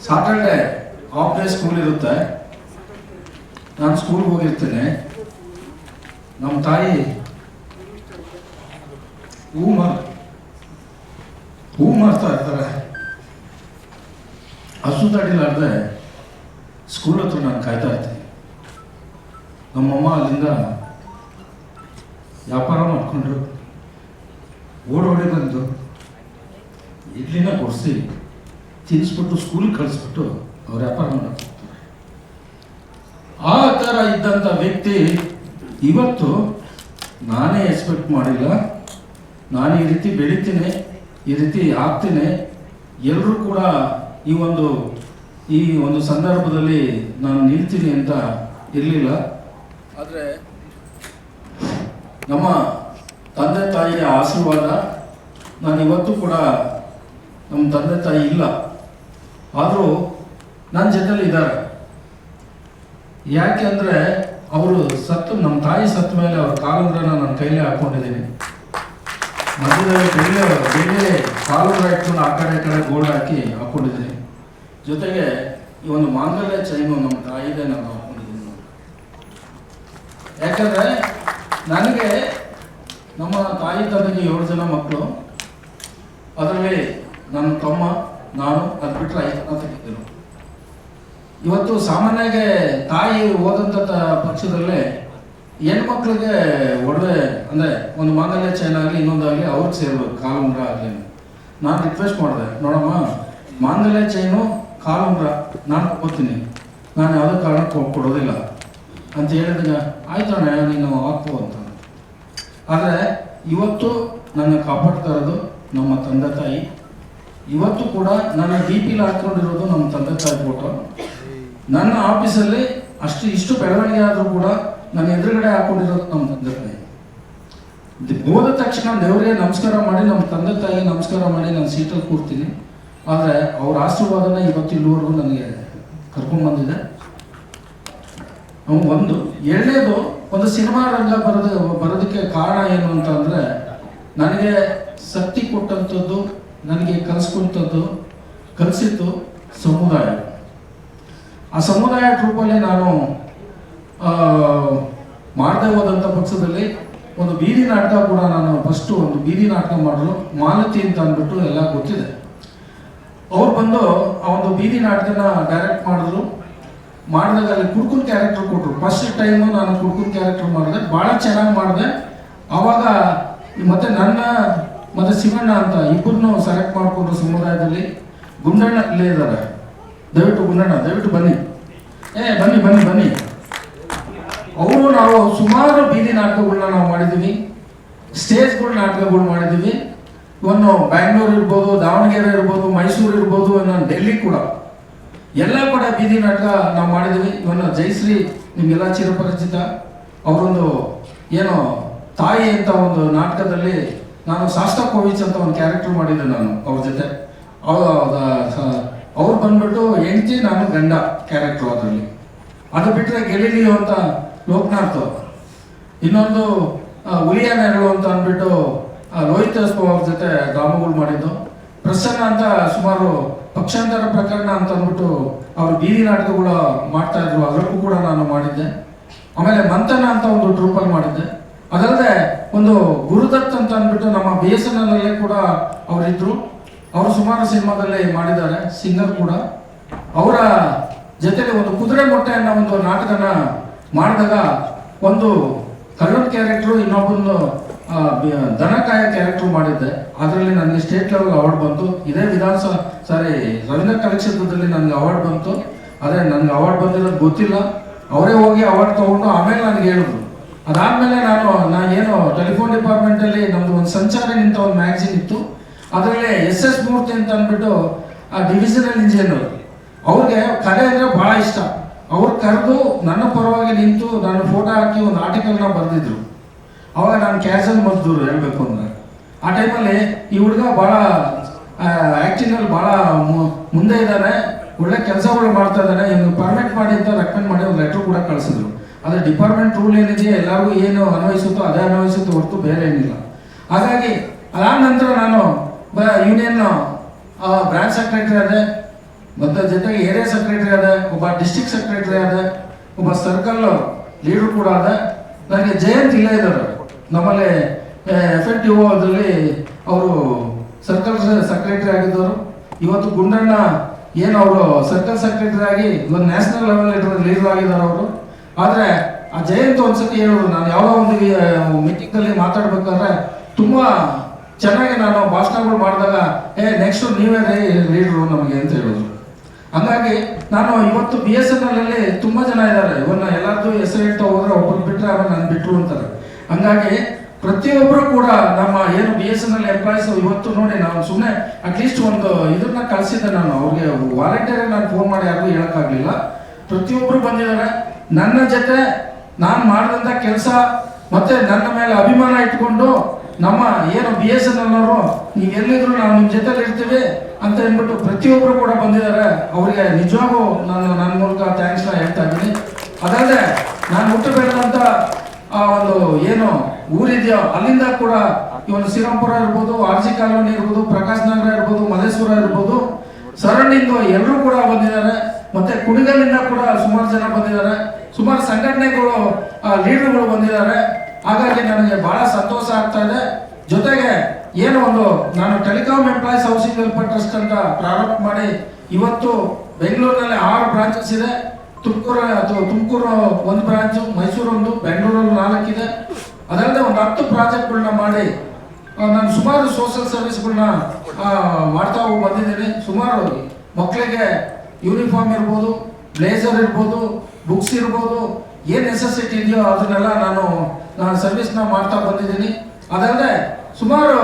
Saturday half day school ಇರುತ್ತೆ. ನಾನು ಸ್ಕೂಲ್ಗೆ ಹೋಗಿರ್ತೇನೆ. ನಮ್ಮ ತಾಯಿ ಹೂ ಮಾರ್ತಾ ಇರ್ತಾರೆ. ಹಸು ತಡಿಲಾರ್ದೆ ಸ್ಕೂಲ್ ಹತ್ರ ನಾನು ಕಾಯ್ತಾ ಇರ್ತೀನಿ. ನಮ್ಮಮ್ಮ ಅಲ್ಲಿಂದ ವ್ಯಾಪಾರ ಮಾಡಿಕೊಂಡು ಓಡೋಡಿ ಬಂದು ಇಡ್ಲಿನ ಕೊಡಿಸಿ ತಿನ್ನಿಸ್ಬಿಟ್ಟು ಸ್ಕೂಲಿಗೆ ಕಳಿಸ್ಬಿಟ್ಟು ಅವ್ರು ವ್ಯಾಪಾರ ಮಾಡೋಕ್ಕೆ ಹೋಗ್ತಾರೆ. ಆ ಥರ ಇದ್ದಂಥ ವ್ಯಕ್ತಿ ಇವತ್ತು ನಾನೇ ಎಕ್ಸ್ಪೆಕ್ಟ್ ಮಾಡಿಲ್ಲ. ನಾನು ಈ ರೀತಿ ಬೆಳಿತೀನಿ, ಈ ರೀತಿ ಆಗ್ತೀನಿ, ಎಲ್ಲರೂ ಕೂಡ ಈ ಒಂದು ಸಂದರ್ಭದಲ್ಲಿ ನಾನು ನಿಲ್ತೀನಿ ಅಂತ ಇರಲಿಲ್ಲ. ಆದರೆ ನಮ್ಮ ತಂದೆ ತಾಯಿಯ ಆಶೀರ್ವಾದ, ನಾನು ಇವತ್ತು ಕೂಡ ನಮ್ಮ ತಂದೆ ತಾಯಿ ಇಲ್ಲ, ಆದರೂ ನನ್ನ ಜೊತೆಲಿ ಇದ್ದಾರೆ. ಯಾಕೆ ಅಂದರೆ ಅವರು ನಮ್ಮ ತಾಯಿ ಸತ್ತ ಮೇಲೆ ಅವ್ರ ಕಾಲುಂಗ್ರನ ನನ್ನ ಕೈಲೇ ಹಾಕ್ಕೊಂಡಿದ್ದೀನಿ. ಮಧ್ಯದಲ್ಲಿ ಬೆಳ್ಳಿ ಕಾಲುಂಗ್ರ ಇಟ್ಕೊಂಡು ಆ ಕಡೆ ಗೋಡೆ ಹಾಕ್ಕೊಂಡಿದ್ದೀನಿ. ಜೊತೆಗೆ ಈ ಒಂದು ಮಾಂಗಲ್ಯ ಚೈನು ನಮ್ಮ ತಾಯಿದೆ ನಾನು ಹಾಕ್ಕೊಂಡಿದ್ದೀನಿ. ಯಾಕಂದರೆ ನನಗೆ ನಮ್ಮ ತಾಯಿ ತಂದೆಗೆ 7 ಜನ ಮಕ್ಕಳು. ಅದರಲ್ಲಿ ನನ್ನ ತಮ್ಮ, ನಾನು, ಅದು ಬಿಟ್ಟರೆ 5 ಜನ ತೆಗೆದಿದ್ದರು. ಇವತ್ತು ಸಾಮಾನ್ಯವಾಗಿ ತಾಯಿ ಓದಂಥ ಪಕ್ಷದಲ್ಲೇ ಹೆಣ್ಮಕ್ಳಿಗೆ ಒಡವೆ ಅಂದರೆ ಒಂದು ಮಾಂಗಲ್ಯ ಚೈನ್ ಆಗಲಿ ಇನ್ನೊಂದಾಗಲಿ ಅವ್ರಿಗೆ ಸೇರ್ಬೇಕು, ಕಾಲುಂಗ್ರ ಆಗಲಿ. ನಾನು ರಿಕ್ವೆಸ್ಟ್ ಮಾಡಿದೆ, ನೋಡಮ್ಮ ಮಾಂಗಲ್ಯ ಚೈನು ಕಾಲುಂಗ್ರ ನಾನು ಕೊಡ್ತೀನಿ, ನಾನು ಯಾವುದೇ ಕಾರಣಕ್ಕೆ ಕೊಡೋದಿಲ್ಲ ಅಂತ ಹೇಳಿದಾಗ ಆಯ್ತಣ್ಣ ನೀನು ಹಾಕು ಅಂತ. ಆದರೆ ಇವತ್ತು ನನ್ನ ಕಾಪಾಡ್ತಾ ಇರೋದು ನಮ್ಮ ತಂದೆ ತಾಯಿ. ಇವತ್ತು ಕೂಡ ನನ್ನ DP ಹಾಕ್ಕೊಂಡಿರೋದು ನಮ್ಮ ತಂದೆ ತಾಯಿ ಫೋಟೋ. ನನ್ನ ಆಫೀಸಲ್ಲಿ ಇಷ್ಟು ಬೆಳವಣಿಗೆ ಆದರೂ ಕೂಡ ನನ್ನ ಎದುರುಗಡೆ ಹಾಕ್ಕೊಂಡಿರೋದು ನಮ್ಮ ತಂದೆ ತಾಯಿ. ಹೋದ ತಕ್ಷಣ ದೇವರಿಗೆ ನಮಸ್ಕಾರ ಮಾಡಿ, ನಮ್ಮ ತಂದೆ ತಾಯಿಗೆ ನಮಸ್ಕಾರ ಮಾಡಿ ನಾನು ಸೀಟಲ್ಲಿ ಕೂರ್ತೀನಿ. ಆದರೆ ಅವ್ರ ಆಶೀರ್ವಾದನ ಇವತ್ತು ಇಲ್ಲಿವರೆಗೂ ನನಗೆ ಕರ್ಕೊಂಡ್ಬಂದಿದೆ. ಎರಡನೇದು, ಒಂದು ಸಿನಿಮಾ ರಂಗ ಬರೋದಕ್ಕೆ ಕಾರಣ ಏನು ಅಂತ ಅಂದರೆ, ನನಗೆ ಶಕ್ತಿ ಕೊಟ್ಟಂಥದ್ದು, ನನಗೆ ಕಲಿಸಿದ್ದು ಸಮುದಾಯ. ಆ ಸಮುದಾಯ ರೂಪಲ್ಲಿ ನಾನು ಮಾಡದೆ ಹೋದಂಥ ಪಕ್ಷದಲ್ಲಿ ಒಂದು ಬೀದಿ ನಾಟಕ ಕೂಡ ನಾನು ಫಸ್ಟು ಒಂದು ಬೀದಿ ನಾಟಕ ಮಾಡಲು ಮಾಲತಿ ಅಂತ ಅಂದ್ಬಿಟ್ಟು ಎಲ್ಲ ಗೊತ್ತಿದೆ. ಅವ್ರು ಬಂದು ಆ ಒಂದು ಬೀದಿ ನಾಟಕನ ಡೈರೆಕ್ಟ್ ಮಾಡಿದಾಗ ಅಲ್ಲಿ ಕುಡ್ಕುನ್ ಕ್ಯಾರೆಕ್ಟರ್ ಕೊಟ್ಟರು. ಫಸ್ಟ್ ಟೈಮು ನಾನು ಕುಡ್ಕುನ್ ಕ್ಯಾರೆಕ್ಟರ್ ಮಾಡಿದೆ, ಭಾಳ ಚೆನ್ನಾಗಿ ಮಾಡಿದೆ. ಆವಾಗ ಮತ್ತೆ ಶಿವಣ್ಣ ಅಂತ ಇಬ್ಬರನ್ನು ಸೆಲೆಕ್ಟ್ ಮಾಡಿಕೊಂಡ್ರು ಸಮುದಾಯದಲ್ಲಿ. ಗುಂಡಣ್ಣ ಇಲ್ಲೇ ಇದ್ದಾರೆ, ದಯವಿಟ್ಟು ಬನ್ನಿ, ಬನ್ನಿ. ನಾವು ಸುಮಾರು ಬೀದಿ ನಾಟಕಗಳನ್ನ ನಾವು ಮಾಡಿದ್ದೀವಿ, ಸ್ಟೇಜ್ಗಳ ನಾಟಕಗಳು ಮಾಡಿದ್ದೀವಿ. ಇವನು ಬ್ಯಾಂಗ್ಳೂರು ಇರ್ಬೋದು, ದಾವಣಗೆರೆ ಇರ್ಬೋದು, ಮೈಸೂರು ಇರ್ಬೋದು, ಡೆಲ್ಲಿ ಕೂಡ ಎಲ್ಲ ಕೂಡ ಬೀದಿ ನಾಟಕ ನಾವು ಮಾಡಿದ್ದೀವಿ. ಇವನ್ನ ಜಯಶ್ರೀ ನಿಮಗೆಲ್ಲ ಚಿರಪರಿಚಿತ. ಅವರೊಂದು ತಾಯಿ ಅಂತ ಒಂದು ನಾಟಕದಲ್ಲಿ ನಾನು ಶಾಸ್ತ್ರ ಕೋವಿಚ್ ಅಂತ ಒಂದು ಕ್ಯಾರೆಕ್ಟರ್ ಮಾಡಿದ್ದೆ ನಾನು ಅವ್ರ ಜೊತೆ. ಅವ್ರು ಬಂದ್ಬಿಟ್ಟು ಹೆಂಡತಿ, ನಾನು ಗಂಡ ಕ್ಯಾರೆಕ್ಟರ್ ಅದರಲ್ಲಿ. ಅದು ಬಿಟ್ಟರೆ ಗೆಲಿಲಿಯೋ ಅಂತ ಲೋಕನಾಥ್, ಇನ್ನೊಂದು ಹುಲಿಯ ನೆರಳು ಅಂತ ಅಂದ್ಬಿಟ್ಟು ರೋಹಿತ್ ಅವ್ರ ಜೊತೆ ಡ್ರಾಮಾಗಳು ಮಾಡಿದ್ದು. ಪ್ರಸನ್ನ ಅಂತ ಸುಮಾರು ಪಕ್ಷಾಂತರ ಪ್ರಕರಣ ಅಂತ ಅಂದ್ಬಿಟ್ಟು ಅವರು ಬೀದಿ ನಾಟಕಗಳು ಮಾಡ್ತಾ ಇದ್ರು, ಅದಕ್ಕೂ ಕೂಡ ನಾನು ಮಾಡಿದ್ದೆ. ಆಮೇಲೆ ಮಂಥನ ಅಂತ ಒಂದು ಟ್ರೂಪಲ್ಲಿ ಮಾಡಿದ್ದೆ. ಅದಲ್ಲದೆ ಒಂದು ಗುರುದತ್ ಅಂತ ಅಂದ್ಬಿಟ್ಟು ನಮ್ಮ BSNL ಅಲ್ಲೇ ಕೂಡ ಅವರಿದ್ರು. ಅವರು ಸುಮಾರು ಸಿನಿಮಾದಲ್ಲಿ ಮಾಡಿದ್ದಾರೆ, ಸಿಂಗರ್ ಕೂಡ. ಅವರ ಜೊತೆಗೆ ಒಂದು ಕುದುರೆ ಮೊಟ್ಟೆ ಅನ್ನೋ ಒಂದು ನಾಟಕನ ಮಾಡಿದಾಗ ಒಂದು ಕಳ್ಳನ ಕ್ಯಾರೆಕ್ಟ್ರು, ಇನ್ನೊಬ್ಬಂದು ದನಕಾಯ ಕ್ಯಾರೆಕ್ಟರ್ ಮಾಡಿದ್ದೆ. ಅದರಲ್ಲಿ ನನಗೆ ಸ್ಟೇಟ್ ಲೆವೆಲ್ ಅವಾರ್ಡ್ ಬಂತು. ಇದೇ ರವೀಂದ್ರ ಕಲಾಕ್ಷೇತ್ರದಲ್ಲಿ ನನಗೆ ಅವಾರ್ಡ್ ಬಂತು. ಆದರೆ ನನಗೆ ಅವಾರ್ಡ್ ಬಂದಿರೋದು ಗೊತ್ತಿಲ್ಲ. ಅವರೇ ಹೋಗಿ ಅವಾರ್ಡ್ ತೊಗೊಂಡು ಆಮೇಲೆ ನನಗೆ ಹೇಳಿದ್ರು. ಅದಾದಮೇಲೆ ನಾನು ಟೆಲಿಫೋನ್ ಡಿಪಾರ್ಟ್ಮೆಂಟಲ್ಲಿ ನಮ್ಮದು ಒಂದು ಸಂಚಾರಿ ಅಂತ ಒಂದು ಮ್ಯಾಗ್ಝಿನ್ ಇತ್ತು. ಅದರಲ್ಲಿ SS ಮೂರ್ತಿ ಅಂತ ಅಂದ್ಬಿಟ್ಟು ಡಿವಿಷನಲ್ ಇಂಜಿನಿಯರ್, ಅವ್ರಿಗೆ ಕಲೆ ಅಂದರೆ ಭಾಳ ಇಷ್ಟ. ಅವ್ರು ಕರೆದು ನನ್ನ ಪರವಾಗಿ ನಿಂತು ನನ್ನ ಫೋಟೋ ಹಾಕಿ ಒಂದು ಆರ್ಟಿಕಲ್ನ ಬರೆದಿದ್ರು. ಅವಾಗ ನಾನು ಕ್ಯಾಶುವಲ್ ಮಜ್ದೂರು ಹೇಳಬೇಕು ಅಂದರೆ. ಆ ಟೈಮಲ್ಲಿ ಈ ಹುಡುಗ ಭಾಳ ಆ್ಯಕ್ಟಿಂಗಲ್ಲಿ ಭಾಳ ಮುಂದೆ ಇದ್ದಾನೆ, ಒಳ್ಳೆ ಕೆಲಸಗಳು ಮಾಡ್ತಾ ಇದ್ದಾನೆ, ಇನ್ನು ಪರ್ಮಿಟ್ ಮಾಡಿ ಅಂತ ರೆಕಮೆಂಡ್ ಮಾಡಿ ಒಂದು ಲೆಟ್ರ್ ಕೂಡ ಕಳಿಸಿದ್ರು. ಆದರೆ ಡಿಪಾರ್ಟ್ಮೆಂಟ್ ರೂಲ್ ಏನಿದೆಯೋ ಎಲ್ಲರಿಗೂ ಏನು ಅನ್ವಯಿಸುತ್ತೋ ಅದೇ ಅನ್ವಯಿಸುತ್ತೋ ಹೊರತು ಬೇರೆ ಏನಿಲ್ಲ. ಹಾಗಾಗಿ ಅದಾದ ನಂತರ ನಾನು ಯೂನಿಯನ್ ಬ್ರಾಂಚ್ ಸೆಕ್ರೆಟರಿ ಅದೇ, ಮತ್ತು ಜೊತೆಗೆ ಏರಿಯಾ ಸೆಕ್ರೆಟರಿ ಅದೇ, ಒಬ್ಬ ಡಿಸ್ಟಿಕ್ ಸೆಕ್ರೆಟರಿ ಅದೇ, ಒಬ್ಬ ಸರ್ಕಲ್ ಲೀಡರ್ ಕೂಡ ಅದೇ. ನನಗೆ ಜಯಂತ್ ಇಲ್ಲೇ ಇದ್ದಾರೆ, ನಮ್ಮಲ್ಲಿ FNTO ಅದರಲ್ಲಿ ಅವರು ಸರ್ಕಲ್ ಸೆಕ್ರೆಟರಿ ಆಗಿದ್ದವರು. ಇವತ್ತು ಗುಂಡಣ್ಣ ಏನು ಅವರು ಸರ್ಕಲ್ ಸೆಕ್ರೆಟರಿ ಆಗಿ ಒಂದು ನ್ಯಾಷನಲ್ ಲೆವೆಲ್ ಲೀಡರ್ ಆಗಿದ್ದಾರೆ ಅವರು. ಆದರೆ ಆ ಜಯಂತ್ ಒಂದ್ಸತಿ ಹೇಳಿದ್ರು, ನಾನು ಯಾವುದೋ ಒಂದು ಮೀಟಿಂಗಲ್ಲಿ ಮಾತಾಡ್ಬೇಕಾದ್ರೆ ತುಂಬ ಚೆನ್ನಾಗಿ ನಾನು ಭಾಷಣಗಳು ಮಾಡಿದಾಗ ನೆಕ್ಸ್ಟ್ ನೀವೇ ಲೀಡ್ರು ನಮಗೆ ಅಂತ ಹೇಳಿದ್ರು. ಹಂಗಾಗಿ ನಾನು ಇವತ್ತು BSNL ಅಲ್ಲಿ ತುಂಬ ಜನ ಇದ್ದಾರೆ, ಇವನ್ನ ಎಲ್ಲರದ್ದು ಹೆಸರು ಹೇಳ್ತಾ ಹೋದ್ರೆ ಒಬ್ಬರು ಬಿಟ್ಟರೆ ಆಮೇಲೆ ನಾನು ಬಿಟ್ಟರು ಅಂತಾರೆ. ಹಂಗಾಗಿ ಪ್ರತಿಯೊಬ್ಬರು ಕೂಡ ನಮ್ಮ ಏನು BSNL ಎಂಪ್ಲಾಯೀಸ್ ಇವತ್ತು ನೋಡಿ, ನಾನು ಸುಮ್ಮನೆ ಅಟ್ಲೀಸ್ಟ್ ಒಂದು ಇದನ್ನ ಕಳಿಸಿದ್ದೆ, ನಾನು ಅವ್ರಿಗೆ ವಾಲಂಟಿಯರ್ ನಾನು ಫೋನ್ ಮಾಡಿ ಯಾರಿಗೂ ಹೇಳೋಕ್ಕಾಗಲಿಲ್ಲ. ಪ್ರತಿಯೊಬ್ಬರು ಬಂದಿದ್ದಾರೆ, ನನ್ನ ಜೊತೆ ನಾನು ಮಾಡಿದಂಥ ಕೆಲಸ ಮತ್ತೆ ನನ್ನ ಮೇಲೆ ಅಭಿಮಾನ ಇಟ್ಕೊಂಡು ನಮ್ಮ ಏನು BSNL ಅವರು ನೀವು ಎಲ್ಲಿದ್ರು ನಾವು ನಿಮ್ಮ ಜೊತೆಲಿ ಇರ್ತೀವಿ ಅಂತ ಅಂದ್ಬಿಟ್ಟು ಪ್ರತಿಯೊಬ್ಬರು ಕೂಡ ಬಂದಿದ್ದಾರೆ. ಅವರಿಗೆ ನಿಜವಾಗೂ ನಾನು ನನ್ನ ಮೂಲಕ ಥ್ಯಾಂಕ್ಸ್ನ ಹೇಳ್ತಾ ಇದ್ದೀನಿ. ಅದಲ್ಲದೆ ನಾನು ಹುಟ್ಟು ಬೆಳೆದಂಥ ಒಂದು ಏನು ಊರಿದೆಯೋ ಅಲ್ಲಿಂದ ಕೂಡ ಇವನು ಶ್ರೀರಾಮ್ಪುರ ಇರ್ಬೋದು, RG ಕಾಲೋನಿ ಇರ್ಬೋದು, ಪ್ರಕಾಶ್ ನಗರ ಇರ್ಬೋದು, ಮಲೇಶ್ವರ ಇರ್ಬೋದು, ಸರೌಂಡಿಂಗ್ ಎಲ್ಲರೂ ಕೂಡ ಬಂದಿದ್ದಾರೆ. ಮತ್ತೆ ಕುಣಿಗಲ್ಲಿಂದ ಕೂಡ ಸುಮಾರು ಜನ ಬಂದಿದ್ದಾರೆ, ಸುಮಾರು ಸಂಘಟನೆಗಳು ಲೀಡರ್ಗಳು ಬಂದಿದ್ದಾರೆ. ಹಾಗಾಗಿ ನನಗೆ ಬಹಳ ಸಂತೋಷ ಆಗ್ತಾ ಇದೆ. ಜೊತೆಗೆ ಏನು ಒಂದು ನಾನು telecom employees housing welfare trust ಅಂತ ಪ್ರಾರಂಭ ಮಾಡಿ ಇವತ್ತು ಬೆಂಗಳೂರಿನಲ್ಲಿ 6 ಬ್ರಾಂಚಸ್ ಇದೆ. ತುಮಕೂರು ಒಂದು ಬ್ರಾಂಚು, ಮೈಸೂರು ಒಂದು, ಬೆಂಗಳೂರಲ್ಲಿ 4 ಇದೆ. ಅದಲ್ಲದೆ ಒಂದು 10 ಪ್ರಾಜೆಕ್ಟ್ಗಳನ್ನ ಮಾಡಿ ನಾನು ಸುಮಾರು ಸೋಷಿಯಲ್ ಸರ್ವಿಸ್ಗಳನ್ನ ಮಾಡ್ತಾ ಬಂದಿದ್ದೀನಿ. ಸುಮಾರು ಮಕ್ಕಳಿಗೆ ಯೂನಿಫಾರ್ಮ್ ಇರ್ಬೋದು, ಬ್ಲೇಸರ್ ಇರ್ಬೋದು, ಬುಕ್ಸ್ ಇರ್ಬೋದು, ಏನು ನೆಸೆಸಿಟಿ ಇದೆಯೋ ಅದನ್ನೆಲ್ಲ ನಾನು ಸರ್ವಿಸ್ನ ಮಾಡ್ತಾ ಬಂದಿದ್ದೀನಿ. ಅದಲ್ಲದೆ ಸುಮಾರು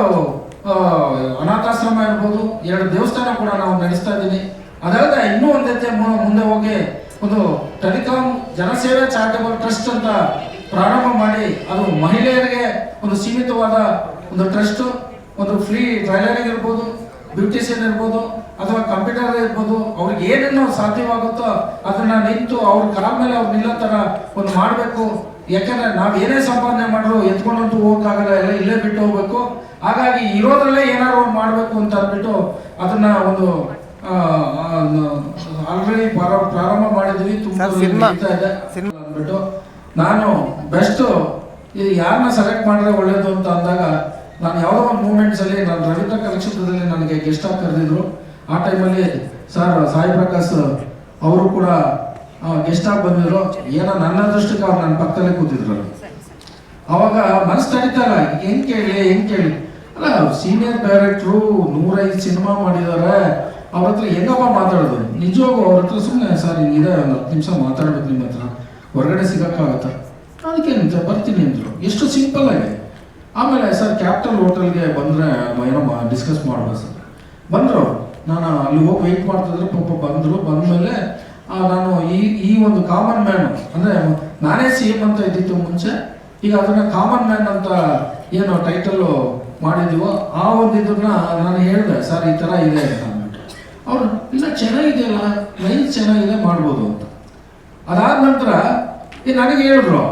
ಅನಾಥಾಶ್ರಮ ಇರ್ಬೋದು, 2 ದೇವಸ್ಥಾನ ಕೂಡ ನಾವು ನಡೆಸ್ತಾ ಇದ್ದೀನಿ. ಅದಲ್ಲದೆ ಇನ್ನೂ ಒಂದು ಹೆಜ್ಜೆ ಮುಂದೆ ಹೋಗಿ ಒಂದು ಟೆಲಿಕಾಂ ಜನಸೇವೆ ಚಾರಿಟಬಲ್ ಟ್ರಸ್ಟ್ ಅಂತ ಪ್ರಾರಂಭ ಮಾಡಿ ಅದು ಮಹಿಳೆಯರಿಗೆ ಒಂದು ಸೀಮಿತವಾದ ಒಂದು ಟ್ರಸ್ಟ್, ಒಂದು ಫ್ರೀ ಟ್ರೈಲರಿಂಗ್ ಇರ್ಬೋದು, ಬ್ಯೂಟಿಷಿಯನ್ ಇರ್ಬೋದು, ಅಥವಾ ಕಂಪ್ಯೂಟರ್ ಇರ್ಬೋದು, ಅವ್ರಿಗೆ ಏನೇನೋ ಸಾಧ್ಯವಾಗುತ್ತೋ ಅದನ್ನ ನಿಂತು ಅವ್ರ ಕಾಲ ಮೇಲೆ ಅವ್ರು ನಿಲ್ಲೋ ಥರ ಒಂದು ಮಾಡಬೇಕು. ಯಾಕಂದ್ರೆ ನಾವು ಏನೇ ಸಂಪಾದನೆ ಮಾಡಿದ್ರು ಎತ್ಕೊಂಡಂತೂ ಹೋಗೋಕ್ಕಾಗಲ್ಲ, ಎಲ್ಲ ಇಲ್ಲೇ ಬಿಟ್ಟು ಹೋಗ್ಬೇಕು. ಹಾಗಾಗಿ ಇರೋದ್ರಲ್ಲೇ ಏನಾದ್ರು ಒಂದು ಮಾಡಬೇಕು ಅಂತ ಅಂದ್ಬಿಟ್ಟು ಅದನ್ನ ಒಂದು ಆಲ್ರೆಡಿ ಪ್ರಾರಂಭ ಮಾಡಿದ್ವಿ. ತುಂಬಾ ಅಂದ್ಬಿಟ್ಟು ನಾನು ಬೆಸ್ಟ್ ಯಾರನ್ನ ಸೆಲೆಕ್ಟ್ ಮಾಡಿದ್ರೆ ಒಳ್ಳೇದು ಅಂತ ಅಂದಾಗ ನಾನು ಯಾವುದೋ ಒಂದು ಮೂಮೆಂಟ್ಸಲ್ಲಿ ನಾನು ರವೀಂದ್ರ ಕಲಾಕ್ಷೇತ್ರದಲ್ಲಿ ನನಗೆ ಗೆಸ್ಟ್ ಆಗಿ ಕರೆದಿದ್ರು. ಆ ಟೈಮಲ್ಲಿ ಸರ್ ಸಾಯಿ ಪ್ರಕಾಶ್ ಅವರು ಕೂಡ ಗೆಸ್ಟ್ ಆಗಿ ಬಂದಿದ್ರು. ಏನೋ ನನ್ನ ಅದೃಷ್ಟಕ್ಕೆ ಅವ್ರು ನನ್ನ ಪಕ್ಕದಲ್ಲೇ ಕೂತಿದ್ರು. ಅವಾಗ ಮನಸ್ಸು ತಡೀತಲ್ಲ, ಹೆಂಗ್ ಕೇಳಿ ಅಲ್ಲ, ಸೀನಿಯರ್ ಡೈರೆಕ್ಟ್ರು 105 ಸಿನಿಮಾ ಮಾಡಿದ್ದಾರೆ, ಅವ್ರ ಹತ್ರ ಹೆಂಗಪ್ಪ ಮಾತಾಡೋದು. ನಿಜವಾಗೂ ಅವ್ರ ಹತ್ರ ಸುಮ್ಮನೆ ಸರ್ ಹಿಂಗಿದೆ, ಒಂದು 10 ನಿಮಿಷ ಮಾತಾಡ್ಬೇಕು ನಿಮ್ಮ ಹತ್ರ, ಹೊರಗಡೆ ಸಿಗೋಕ್ಕಾಗತ್ತ, ಅದಕ್ಕೆ ಬರ್ತೀನಿ ಅಂದರು. ಎಷ್ಟು ಸಿಂಪಲ್ ಆಗಿ. ಆಮೇಲೆ ಸರ್ ಕ್ಯಾಪಿಟಲ್ ಹೋಟೆಲ್ಗೆ ಬಂದರೆ ಏನೋ ಡಿಸ್ಕಸ್ ಮಾಡೋಣ ಸರ್ ಬಂದರು. ನಾನು ಅಲ್ಲಿ ಹೋಗಿ ವೆಯ್ಟ್ ಮಾಡ್ತಿದ್ರೆ ಪಾಪ ಬಂದರು. ಬಂದಮೇಲೆ ನಾನು ಈ ಒಂದು ಕಾಮನ್ ಮ್ಯಾನ್ ಅಂದರೆ ನಾನೇ CM ಅಂತ ಇದ್ದಿತ್ತು ಮುಂಚೆ, ಈಗ ಅದನ್ನು ಕಾಮನ್ ಮ್ಯಾನ್ ಅಂತ ಏನು ಟೈಟಲ್ಲು ಮಾಡಿದ್ದೀವೋ ಆ ಒಂದು ಇದನ್ನ ನಾನು ಹೇಳಿದೆ, ಸರ್ ಈ ಥರ ಇದೆ ಅಂತ ಅಂದ್ಬಿಟ್ಟು. ಅವರು ಇಲ್ಲ ಚೆನ್ನಾಗಿದೆಯಲ್ಲ, ಲೈನ್ ಚೆನ್ನಾಗಿದೆ, ಮಾಡ್ಬೋದು ಅಂತ. ಅದಾದ ನಂತರ ನನಗೆ ಹೇಳಿದ್ರು,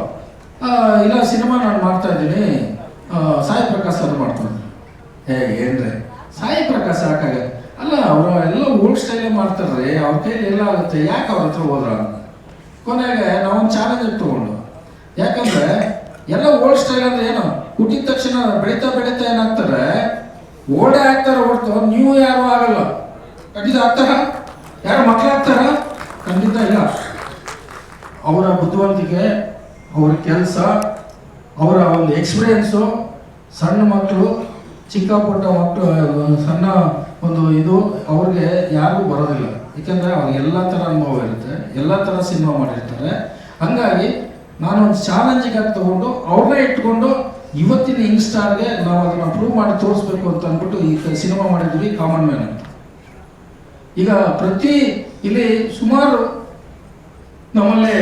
ಇಲ್ಲ ಸಿನಿಮಾ ನಾನು ಮಾಡ್ತಾ ಇದ್ದೀನಿ, ಸಾಯಿ ಪ್ರಕಾಶ್ ಅವ್ರು ಮಾಡ್ತಾರೆ. ಏನ್ರಿ ಸಾಯಿ ಪ್ರಕಾಶ್ ಯಾಕಾಗ ಅಲ್ಲ, ಅವರು ಎಲ್ಲ ಓಲ್ಡ್ ಸ್ಟೈಲೇ ಮಾಡ್ತಾರ್ರಿ, ಅವ್ರ ಕೈಲಿ ಎಲ್ಲ ಆಗುತ್ತೆ, ಯಾಕೆ ಅವ್ರ ಹತ್ರ ಹೋದ್ರ. ಕೊನೆಗೆ ನಾವೊಂದು ಚಾಲೆಂಜ್ ತಗೊಂಡು, ಯಾಕಂದ್ರೆ ಎಲ್ಲ ಓಲ್ಡ್ ಸ್ಟೈಲ್ ಅಂದ್ರೆ ಏನು, ಹುಟ್ಟಿದ ತಕ್ಷಣ ಬೆಳೀತಾ ಏನಾಗ್ತಾರೆ, ಓಲ್ಡೇ ಆಗ್ತಾರೆ ಹೊರತು ನೀವು ಯಾರು ಆಗಲ್ಲ. ಖಂಡಿತ ಆಗ್ತಾರ? ಯಾರು ಮಕ್ಕಳಾಗ್ತಾರ? ಖಂಡಿತ ಇಲ್ಲ. ಅವರ ಬುದ್ಧಿವಂತಿಕೆ, ಅವರ ಕೆಲಸ, ಅವರ ಒಂದು ಎಕ್ಸ್ಪೀರಿಯನ್ಸು, ಸಣ್ಣ ಮಕ್ಕಳು, ಚಿಕ್ಕ ಪುಟ್ಟ ಮಕ್ಕಳು, ಸಣ್ಣ ಒಂದು ಇದು ಅವ್ರಿಗೆ ಯಾರಿಗೂ ಬರೋದಿಲ್ಲ. ಯಾಕೆಂದರೆ ಅವ್ರಿಗೆ ಎಲ್ಲ ಥರ ಅನುಭವ ಇರುತ್ತೆ, ಎಲ್ಲ ಥರ ಸಿನಿಮಾ ಮಾಡಿರ್ತಾರೆ. ಹಂಗಾಗಿ ನಾನೊಂದು ಚಾಲೆಂಜಿಗೆ ತಗೊಂಡು ಅವ್ರನ್ನೇ ಇಟ್ಕೊಂಡು ಇವತ್ತಿನ ಯಂಗ್ ಸ್ಟಾರ್ಗೆ ನಾವು ಅದನ್ನು ಪ್ರೂವ್ ಮಾಡಿ ತೋರಿಸ್ಬೇಕು ಅಂತ ಅಂದ್ಬಿಟ್ಟು ಈ ಸಿನಿಮಾ ಮಾಡಿದ್ವಿ, ಕಾಮನ್ ಮ್ಯಾನ್ ಅಂತ. ಈಗ ಇಲ್ಲಿ ಸುಮಾರು ನಮ್ಮಲ್ಲಿ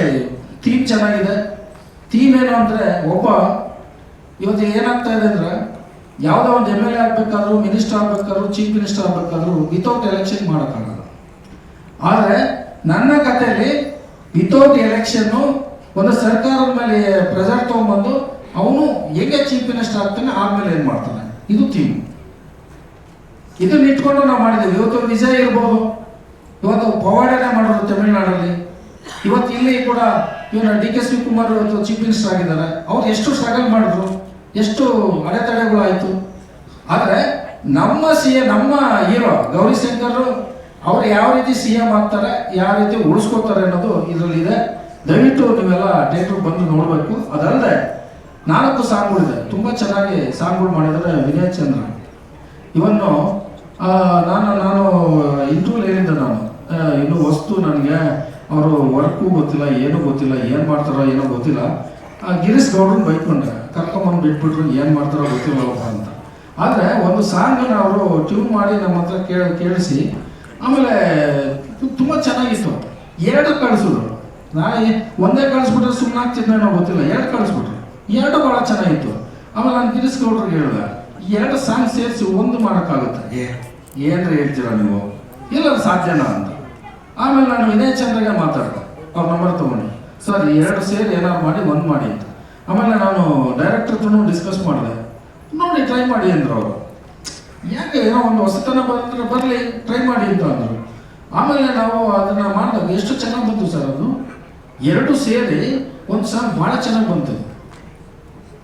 ಥೀಮ್ ಚೆನ್ನಾಗಿದೆ. ಥೀಮ್ ಏನು ಅಂದರೆ, ಇವತ್ತು ಏನಾಗ್ತಾ ಇದೆ ಅಂದರೆ, ಯಾವುದೋ ಒಂದು MLA ಆಗಬೇಕಾದ್ರೂ, ಮಿನಿಸ್ಟರ್ ಆಗಬೇಕಾದ್ರೂ, ಚೀಫ್ ಮಿನಿಸ್ಟರ್ ಆಗಬೇಕಾದ್ರೂ ವಿತೌಟ್ ಎಲೆಕ್ಷನ್ ಮಾಡೋಕ್ಕಾಗಲ್ಲ. ಆದರೆ ನನ್ನ ಕಥೆಯಲ್ಲಿ ವಿತೌಟ್ ಎಲೆಕ್ಷನ್ನು ಒಂದು ಸರ್ಕಾರದ ಮೇಲೆ ಪ್ರೆಸರ್ ತೊಗೊಂಬಂದು ಅವನು ಹೆಂಗೆ ಚೀಫ್ ಮಿನಿಸ್ಟರ್ ಆಗ್ತಾನೆ, ಆದಮೇಲೆ ಏನು ಮಾಡ್ತಾನೆ, ಇದು ಥೀಮ್. ಇದನ್ನ ಇಟ್ಕೊಂಡು ನಾವು ಮಾಡಿದ್ದೇವೆ. ಇವತ್ತು ವಿಜಯ್ ಇರ್ಬೋದು, ಇವತ್ತು ಪವಾಡನೆ ಮಾಡೋರು ತಮಿಳುನಾಡಲ್ಲಿ, ಇವತ್ತು ಇಲ್ಲಿ ಕೂಡ ಇವನ ಡಿ ಕೆ ಶಿವಕುಮಾರ್ ಇವತ್ತು ಚೀಫ್ ಮಿನಿಸ್ಟರ್ ಆಗಿದ್ದಾರೆ. ಅವ್ರು ಎಷ್ಟು ಸ್ಟ್ರಗಲ್ ಮಾಡಿದ್ರು, ಎಷ್ಟು ಅಡೆತಡೆಗಳಾಯಿತು. ಆದರೆ ನಮ್ಮ ನಮ್ಮ ಹೀರೋ ಗೌರಿಶಂಕರ್ ಅವ್ರು ಯಾವ ರೀತಿ CM ಆಗ್ತಾರೆ, ಯಾವ ರೀತಿ ಉಳಿಸ್ಕೋತಾರೆ ಅನ್ನೋದು ಇದರಲ್ಲಿದೆ. ದಯವಿಟ್ಟು ನೀವೆಲ್ಲ ಥಿಯೇಟ್ರಿಗೆ ಬಂದು ನೋಡಬೇಕು. ಅದಲ್ಲದೆ 4 ಸಾಂಗ್ಗಳಿದೆ, ತುಂಬ ಚೆನ್ನಾಗಿ ಸಾಂಗ್ಗಳು ಮಾಡಿದರೆ ವಿನಯ್ ಚಂದ್ರ. ಇವನ್ನು ನಾನು ಇಂಟರ್ವ್ಯೂಲ್ ಹೇಳಿದ್ದೆ, ನಾನು ಇನ್ನೂ ವಸ್ತು ನನಗೆ ಅವರು ವರ್ಕು ಗೊತ್ತಿಲ್ಲ, ಏನೂ ಗೊತ್ತಿಲ್ಲ, ಏನು ಮಾಡ್ತಾರೋ ಏನೋ ಗೊತ್ತಿಲ್ಲ. ಗಿರೀಶ್ ಗೌಡ್ರನ್ನ ಬೈಕೊಂಡೆ, ಕರ್ಕೊಂಬಂದು ಬಿಟ್ಬಿಟ್ರು, ಏನು ಮಾಡ್ತಾರೋ ಗೊತ್ತಿಲ್ಲ ಅಂತ. ಆದರೆ ಒಂದು ಸಾಂಗನ್ನು ಅವರು ಟ್ಯೂನ್ ಮಾಡಿ ನಮ್ಮ ಹತ್ರ ಕೇಳಿಸಿ ಆಮೇಲೆ ತುಂಬ ಚೆನ್ನಾಗಿತ್ತು. 2 ಕಳಿಸಿದ್ರು. ಒಂದೇ ಕಳಿಸ್ಬಿಟ್ರೆ ಸುಮ್ಮನೆ ಆಗ್ತಿದ್ನೋ ಗೊತ್ತಿಲ್ಲ, 2 ಕಳಿಸ್ಬಿಟ್ರು. 2 ಭಾಳ ಚೆನ್ನಾಗಿತ್ತು. ಆಮೇಲೆ ನಾನು ಗಿರೀಶ್ ಗೌಡ್ರಿಗೆ ಹೇಳಿದೆ, 2 ಸಾಂಗ್ ಸೇರಿಸಿ ಒಂದು ಮಾಡೋಕ್ಕಾಗುತ್ತೆ, ಏನ್ರಿ ಹೇಳ್ತೀರಾ ನೀವು, ಇಲ್ಲ ಸಾಧ್ಯನಾ ಅಂತ. ಆಮೇಲೆ ನಾನು ವಿನಯ್ ಚಂದ್ರಗೆ ಮಾತಾಡಿದೆ, ಅವ್ರ ನಂಬರ್ ತೊಗೊಂಡು, ಸರ್ 2 ಸೇರಿ ಏನಾದ್ರು ಮಾಡಿ 1 ಮಾಡಿ ಅಂತ. ಆಮೇಲೆ ನಾನು ಡೈರೆಕ್ಟರ್ ಹತ್ರನೂ ಡಿಸ್ಕಸ್ ಮಾಡಿದೆ, ನೋಡಿ ಟ್ರೈ ಮಾಡಿ ಅಂದರು ಅವರು. ಯಾಕೆ ಏನೋ ಒಂದು ಹೊಸತನ ಬಂದರೆ ಬರಲಿ, ಟ್ರೈ ಮಾಡಿ ಅಂತ ಅಂದರು. ಆಮೇಲೆ ನಾವು ಅದನ್ನು ಮಾಡಿದಾಗ ಎಷ್ಟು ಚೆನ್ನಾಗಿ ಬಂತು ಸರ್, ಅದು 2 ಸೇರಿ ಒಂದು ಸಾಂಗ್ ಭಾಳ ಚೆನ್ನಾಗಿ ಬಂತು,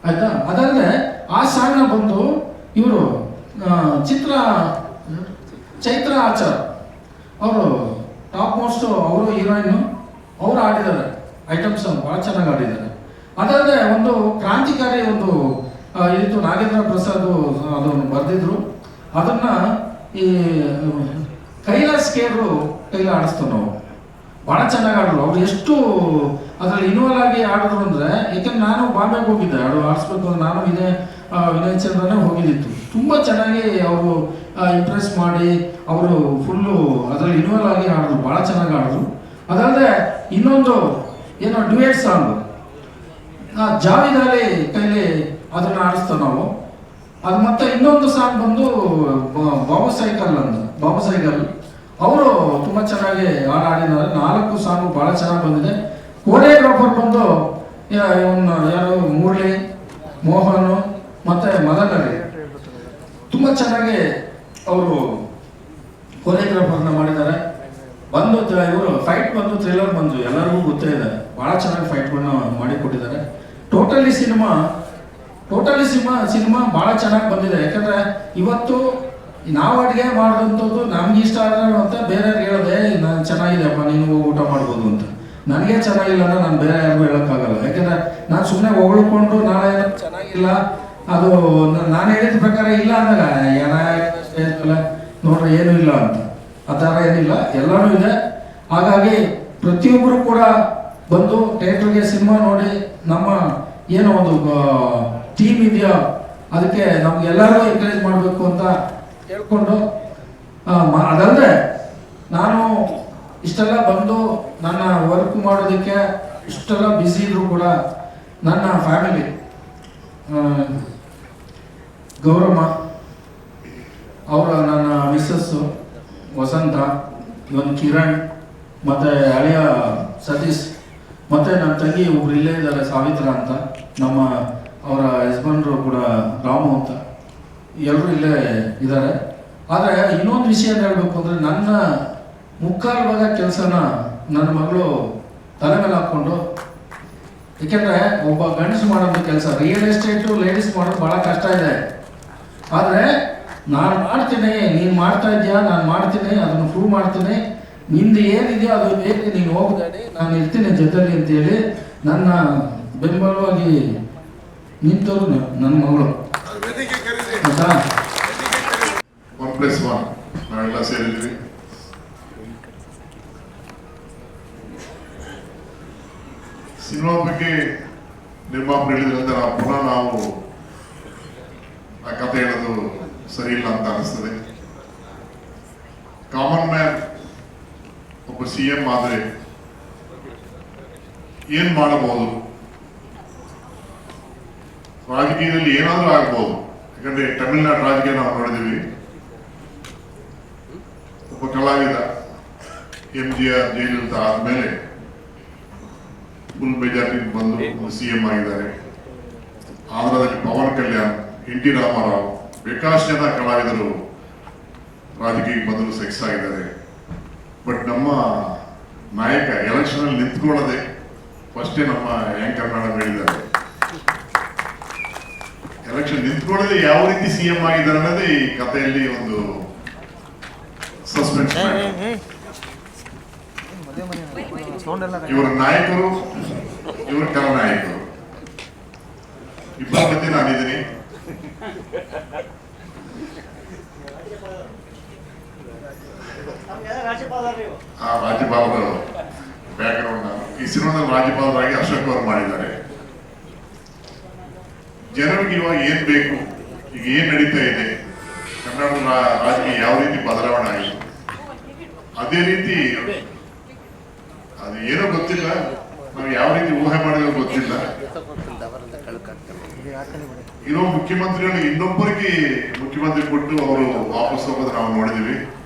ಆಯಿತಾ. ಅದಲ್ಲದೆ ಆ ಸಾಂಗ್ನ ಬಂದು ಇವರು ಚೈತ್ರ ಆಚಾರ್ ಅವರು ಟಾಪ್ ಮೋಸ್ಟ್, ಅವರು ಹೀರೋಯಿನ್ನು, ಅವರು ಆಡಿದ್ದಾರೆ ಐಟಮ್ ಸಾಂಗ್, ಭಾಳ ಚೆನ್ನಾಗಿ ಆಡಿದ್ದಾರೆ. ಅದಲ್ಲದೆ ಒಂದು ಕ್ರಾಂತಿಕಾರಿ ಒಂದು ಇತ್ತು, ನಾಗೇಂದ್ರ ಪ್ರಸಾದ್ ಅದನ್ನು ಬರೆದಿದ್ರು. ಅದನ್ನು ಈ ಕೈಲಾಸ್ ಕೇರು ಕೈಲಿ ಆಡಿಸ್ತು ನಾವು, ಭಾಳ ಚೆನ್ನಾಗಿ ಆಡಿದ್ರು. ಅವ್ರು ಎಷ್ಟು ಅದರಲ್ಲಿ ಇನ್ವಾಲ್ವ್ ಆಗಿ ಆಡಿದ್ರು ಅಂದರೆ, ಯಾಕೆಂದ್ರೆ ನಾನು ಬಾಂಬೆಗೆ ಹೋಗಿದ್ದೆ ಅದು ಆಡಿಸ್ಬೇಕು ಅಂದ್ರೆ, ನಾನು ವಿನಯ್ ಚಂದ್ರನೇ ಹೋಗಿದ್ದಿತ್ತು. ತುಂಬ ಚೆನ್ನಾಗಿ ಅವರು ಇಂಪ್ರೆಸ್ ಮಾಡಿ ಅವರು ಫುಲ್ಲು ಅದರಲ್ಲಿ ಇನ್ವಾಲ್ವ್ ಆಗಿ ಆಡಿದ್ರು, ಭಾಳ ಚೆನ್ನಾಗಿ ಆಡಿದ್ರು. ಅದಲ್ಲದೆ ಇನ್ನೊಂದು ಏನೋ ಡ್ಯುಯೆಟ್ ಸಾಂಗು ಜಾವೇದ್ ಅಲಿ ಕೈಲಿ ಅದನ್ನು ಆಡಿಸ್ತು ನಾವು. ಅದು ಮತ್ತೆ ಇನ್ನೊಂದು ಸಾಂಗ್ ಬಂದು ಬಾಬು ಸೈಕಲ್ ಅವರು ತುಂಬ ಚೆನ್ನಾಗಿ ಆಡಿದ್ದಾರೆ. 4 ಸಾಂಗು ಭಾಳ ಚೆನ್ನಾಗಿ ಬಂದಿದೆ. ಕೋರಿಯೋಗ್ರಾಫರ್ ಬಂದು ಯಾರು ಮುರಳಿ, ಮೋಹನ್ ಮತ್ತು ಮದನರಿ ತುಂಬ ಚೆನ್ನಾಗಿ ಅವರು ಕೋರಿಯೋಗ್ರಾಫರ್ನ ಮಾಡಿದ್ದಾರೆ. ಬಂದು ಇವರು ಫೈಟ್ ಬಂದು ಥ್ರಿಲ್ಲರ್ ಬಂದು ಎಲ್ಲರಿಗೂ ಗೊತ್ತೇ ಇದೆ, ಭಾಳ ಚೆನ್ನಾಗಿ ಫೈಟ್ಗಳನ್ನ ಮಾಡಿಕೊಟ್ಟಿದ್ದಾರೆ. ಟೋಟಲಿ ಸಿನಿಮಾ ಭಾಳ ಚೆನ್ನಾಗಿ ಬಂದಿದೆ. ಯಾಕಂದರೆ ಇವತ್ತು ನಾವು ಅಡುಗೆ ಮಾಡಿದಂಥದ್ದು ನಮ್ಗೆ ಇಷ್ಟ ಆದರೆ ಮತ್ತೆ ಬೇರೆಯವ್ರಿಗೆ ಹೇಳಿದೆ, ನಾನು ಚೆನ್ನಾಗಿದೆಯಪ್ಪ ನೀನು ಹೋಗಿ ಊಟ ಮಾಡ್ಬೋದು ಅಂತ. ನನಗೆ ಚೆನ್ನಾಗಿಲ್ಲ ಅಂದರೆ ನಾನು ಬೇರೆ ಯಾರಿಗೂ ಹೇಳೋಕ್ಕಾಗಲ್ಲ. ಯಾಕೆಂದರೆ ನಾನು ಸುಮ್ಮನೆ ಹೊಗಳ್ಕೊಂಡು ನಾಳೆ ಚೆನ್ನಾಗಿಲ್ಲ, ಅದು ನಾನು ಹೇಳಿದ ಪ್ರಕಾರ ಇಲ್ಲ ಅಂದಾಗ ಸ್ಟೇಜ್ ಮೇಲೆ ನೋಡ್ರಿ ಏನೂ ಇಲ್ಲ ಅಂತ, ಆ ಥರ ಏನಿಲ್ಲ, ಎಲ್ಲನೂ ಇದೆ. ಹಾಗಾಗಿ ಪ್ರತಿಯೊಬ್ಬರು ಕೂಡ ಬಂದು ಥಿಯೇಟ್ರಿಗೆ ಸಿನಿಮಾ ನೋಡಿ, ನಮ್ಮ ಏನೋ ಒಂದು ಟೀಮ್ ಇದೆಯಾ ಅದಕ್ಕೆ ನಮ್ಗೆಲ್ಲರಿಗೂ ಎಂಕರೇಜ್ ಮಾಡಬೇಕು ಅಂತ ಹೇಳ್ಕೊಂಡು, ಅದಲ್ಲದೆ ನಾನು ಇಷ್ಟೆಲ್ಲ ಬಂದು ನನ್ನ ವರ್ಕ್ ಮಾಡೋದಕ್ಕೆ ಇಷ್ಟೆಲ್ಲ ಬ್ಯುಸಿ ಇದ್ರು ಕೂಡ ನನ್ನ ಫ್ಯಾಮಿಲಿ, ಗೌರಮ್ಮ ಅವರ ನನ್ನ ಮಿಸ್ಸಸ್ಸು ವಸಂತ, ಇವನು ಕಿರಣ್, ಮತ್ತು ಹಳೆಯ ಸತೀಶ್, ಮತ್ತು ನನ್ನ ತಂಗಿ ಒಬ್ರು ಇಲ್ಲೇ ಇದ್ದಾರೆ ಸಾವಿತ್ರ ಅಂತ, ನಮ್ಮ ಅವರ ಯಜಮಾನರು ಕೂಡ ರಾಮು ಅಂತ, ಎಲ್ಲರೂ ಇಲ್ಲೇ ಇದ್ದಾರೆ. ಆದರೆ ಇನ್ನೊಂದು ವಿಷಯ ಹೇಳಬೇಕು ಅಂದರೆ, ನನ್ನ ಮುಕ್ಕಾಲು ಭಾಗ ಕೆಲಸನ ನನ್ನ ಮಗಳು ತಲೆ ಮೇಲೆ ಹಾಕ್ಕೊಂಡು, ಏಕೆಂದರೆ ಒಬ್ಬ ಗಂಡಸು ಮಾಡೋದು ಕೆಲಸ ರಿಯಲ್ ಎಸ್ಟೇಟು ಲೇಡೀಸ್ ಮಾಡೋದು ಭಾಳ ಕಷ್ಟ ಇದೆ. ಆದರೆ ನಾನು ಮಾಡ್ತೀನಿ, ನೀನು ಮಾಡ್ತಾ ಇದೆಯಾ, ನಾನು ಮಾಡ್ತೀನಿ, ಅದನ್ನು ಪ್ರೂವ್ ಮಾಡ್ತೀನಿ, ನಿಂದು ಏನಿದೆಯೋ ಅದು ಬೇರೆ, ನೀನು ಹೋಗ್ದಾಡಿ ನಾನು ಇರ್ತೀನಿ ಜೊತೆಲಿ ಅಂತೇಳಿ ನನ್ನ ಬೆಂಬಲವಾಗಿ ನಿಂತವರು ನನ್ನ ಮಗಳು. 1+1 ನಾವೆಲ್ಲ ಸೇರಿದ್ವಿ. ಸಿನಿಮಾ ಬಗ್ಗೆ ನಿರ್ಮಾಪಕರು ಹೇಳಿದ್ರಿಂದ ಪುನಃ ನಾವು ಆ ಕಥೆ ಹೇಳೋದು ಸರಿ ಇಲ್ಲ ಅಂತ ಅನಿಸ್ತದೆ. ಕಾಮನ್ ಮ್ಯಾನ್ ಒಬ್ಬ CM ಆದರೆ ಏನ್ ಮಾಡಬಹುದು, ರಾಜಕೀಯದಲ್ಲಿ ಏನಾದ್ರೂ ಆಗ್ಬಹುದು. ಯಾಕಂದ್ರೆ ತಮಿಳುನಾಡು ರಾಜಕೀಯ ನಾವು ನೋಡಿದೀವಿ, ಒಬ್ಬ ಕಲಾವಿದ MGR ಜೈಲಿಂದ ಆದ್ಮೇಲೆ ಫುಲ್ ಮೆಜಾರಿಟಿ ಬಂದು CM ಆಗಿದ್ದಾರೆ. ಆಂಧ್ರದಲ್ಲಿ ಪವನ್ ಕಲ್ಯಾಣ್, NT ರಾಮಾರಾವ್, ಬೇಕಾಷ್ಟು ಜನ ಕಲಾವಿದರು ರಾಜಕೀಯಕ್ಕೆ ಬಂದರೂ ಸೆಕ್ಸ್ ಆಗಿದ್ದಾರೆ. ಬಟ್ ನಮ್ಮ ನಾಯಕ ಎಲೆಕ್ಷನ್ ಅಲ್ಲಿ ನಿಂತ್ಕೊಳ್ಳದೆ ಫಸ್ಟೇ ನಮ್ಮ ಆಂಕರ್ ಮೇಡಮ್ ಹೇಳಿದ್ದಾರೆ, ಎಲೆಕ್ಷನ್ ನಿಂತ್ಕೊಳ್ಳದೆ ಯಾವ ರೀತಿ ಸಿಎಂ ಆಗಿದ್ದಾರೆ ಅನ್ನೋದೇ ಈ ಕಥೆಯಲ್ಲಿ ಒಂದು ಸಸ್ಪೆನ್ಸ್. ಇವರ ನಾಯಕರು, ಇವರ ನಾಯಕರು ಇಬ್ಬರ ಮಧ್ಯೆ ನಾನಿದ್ದೀನಿ. ರಾಜ್ಯಪಾಲರು ಬ್ಯಾಕ್ಗ್ರೌಂಡ್ ಈ ಸಿನಿಮಾದಲ್ಲಿ ರಾಜ್ಯಪಾಲರಾಗಿ ಅಶೋಕ್ ಅವರು ಮಾಡಿದ್ದಾರೆ. ಜನರಿಗೆ ಇವಾಗ ಏನ್ ಬೇಕು, ಈಗ ಏನ್ ನಡೀತಾ ಇದೆ, ಕರ್ನಾಟಕ ರಾಜಕೀಯ ಯಾವ ರೀತಿ ಬದಲಾವಣೆ ಆಗಿದೆ, ಅದೇ ರೀತಿ ಅದು ಏನೋ ಗೊತ್ತಿಲ್ಲ, ನಾವು ಯಾವ ರೀತಿ ಊಹೆ ಮಾಡಿದ್ರು ಗೊತ್ತಿಲ್ಲ. ಇರೋ ಮುಖ್ಯಮಂತ್ರಿಗಳಿಗೆ ಇನ್ನೊಬ್ಬರಿಗೆ ಮುಖ್ಯಮಂತ್ರಿ ಕೊಟ್ಟು ಅವರು ವಾಪಸ್ ಹೋಗೋದು ನಾವು ನೋಡಿದೀವಿ.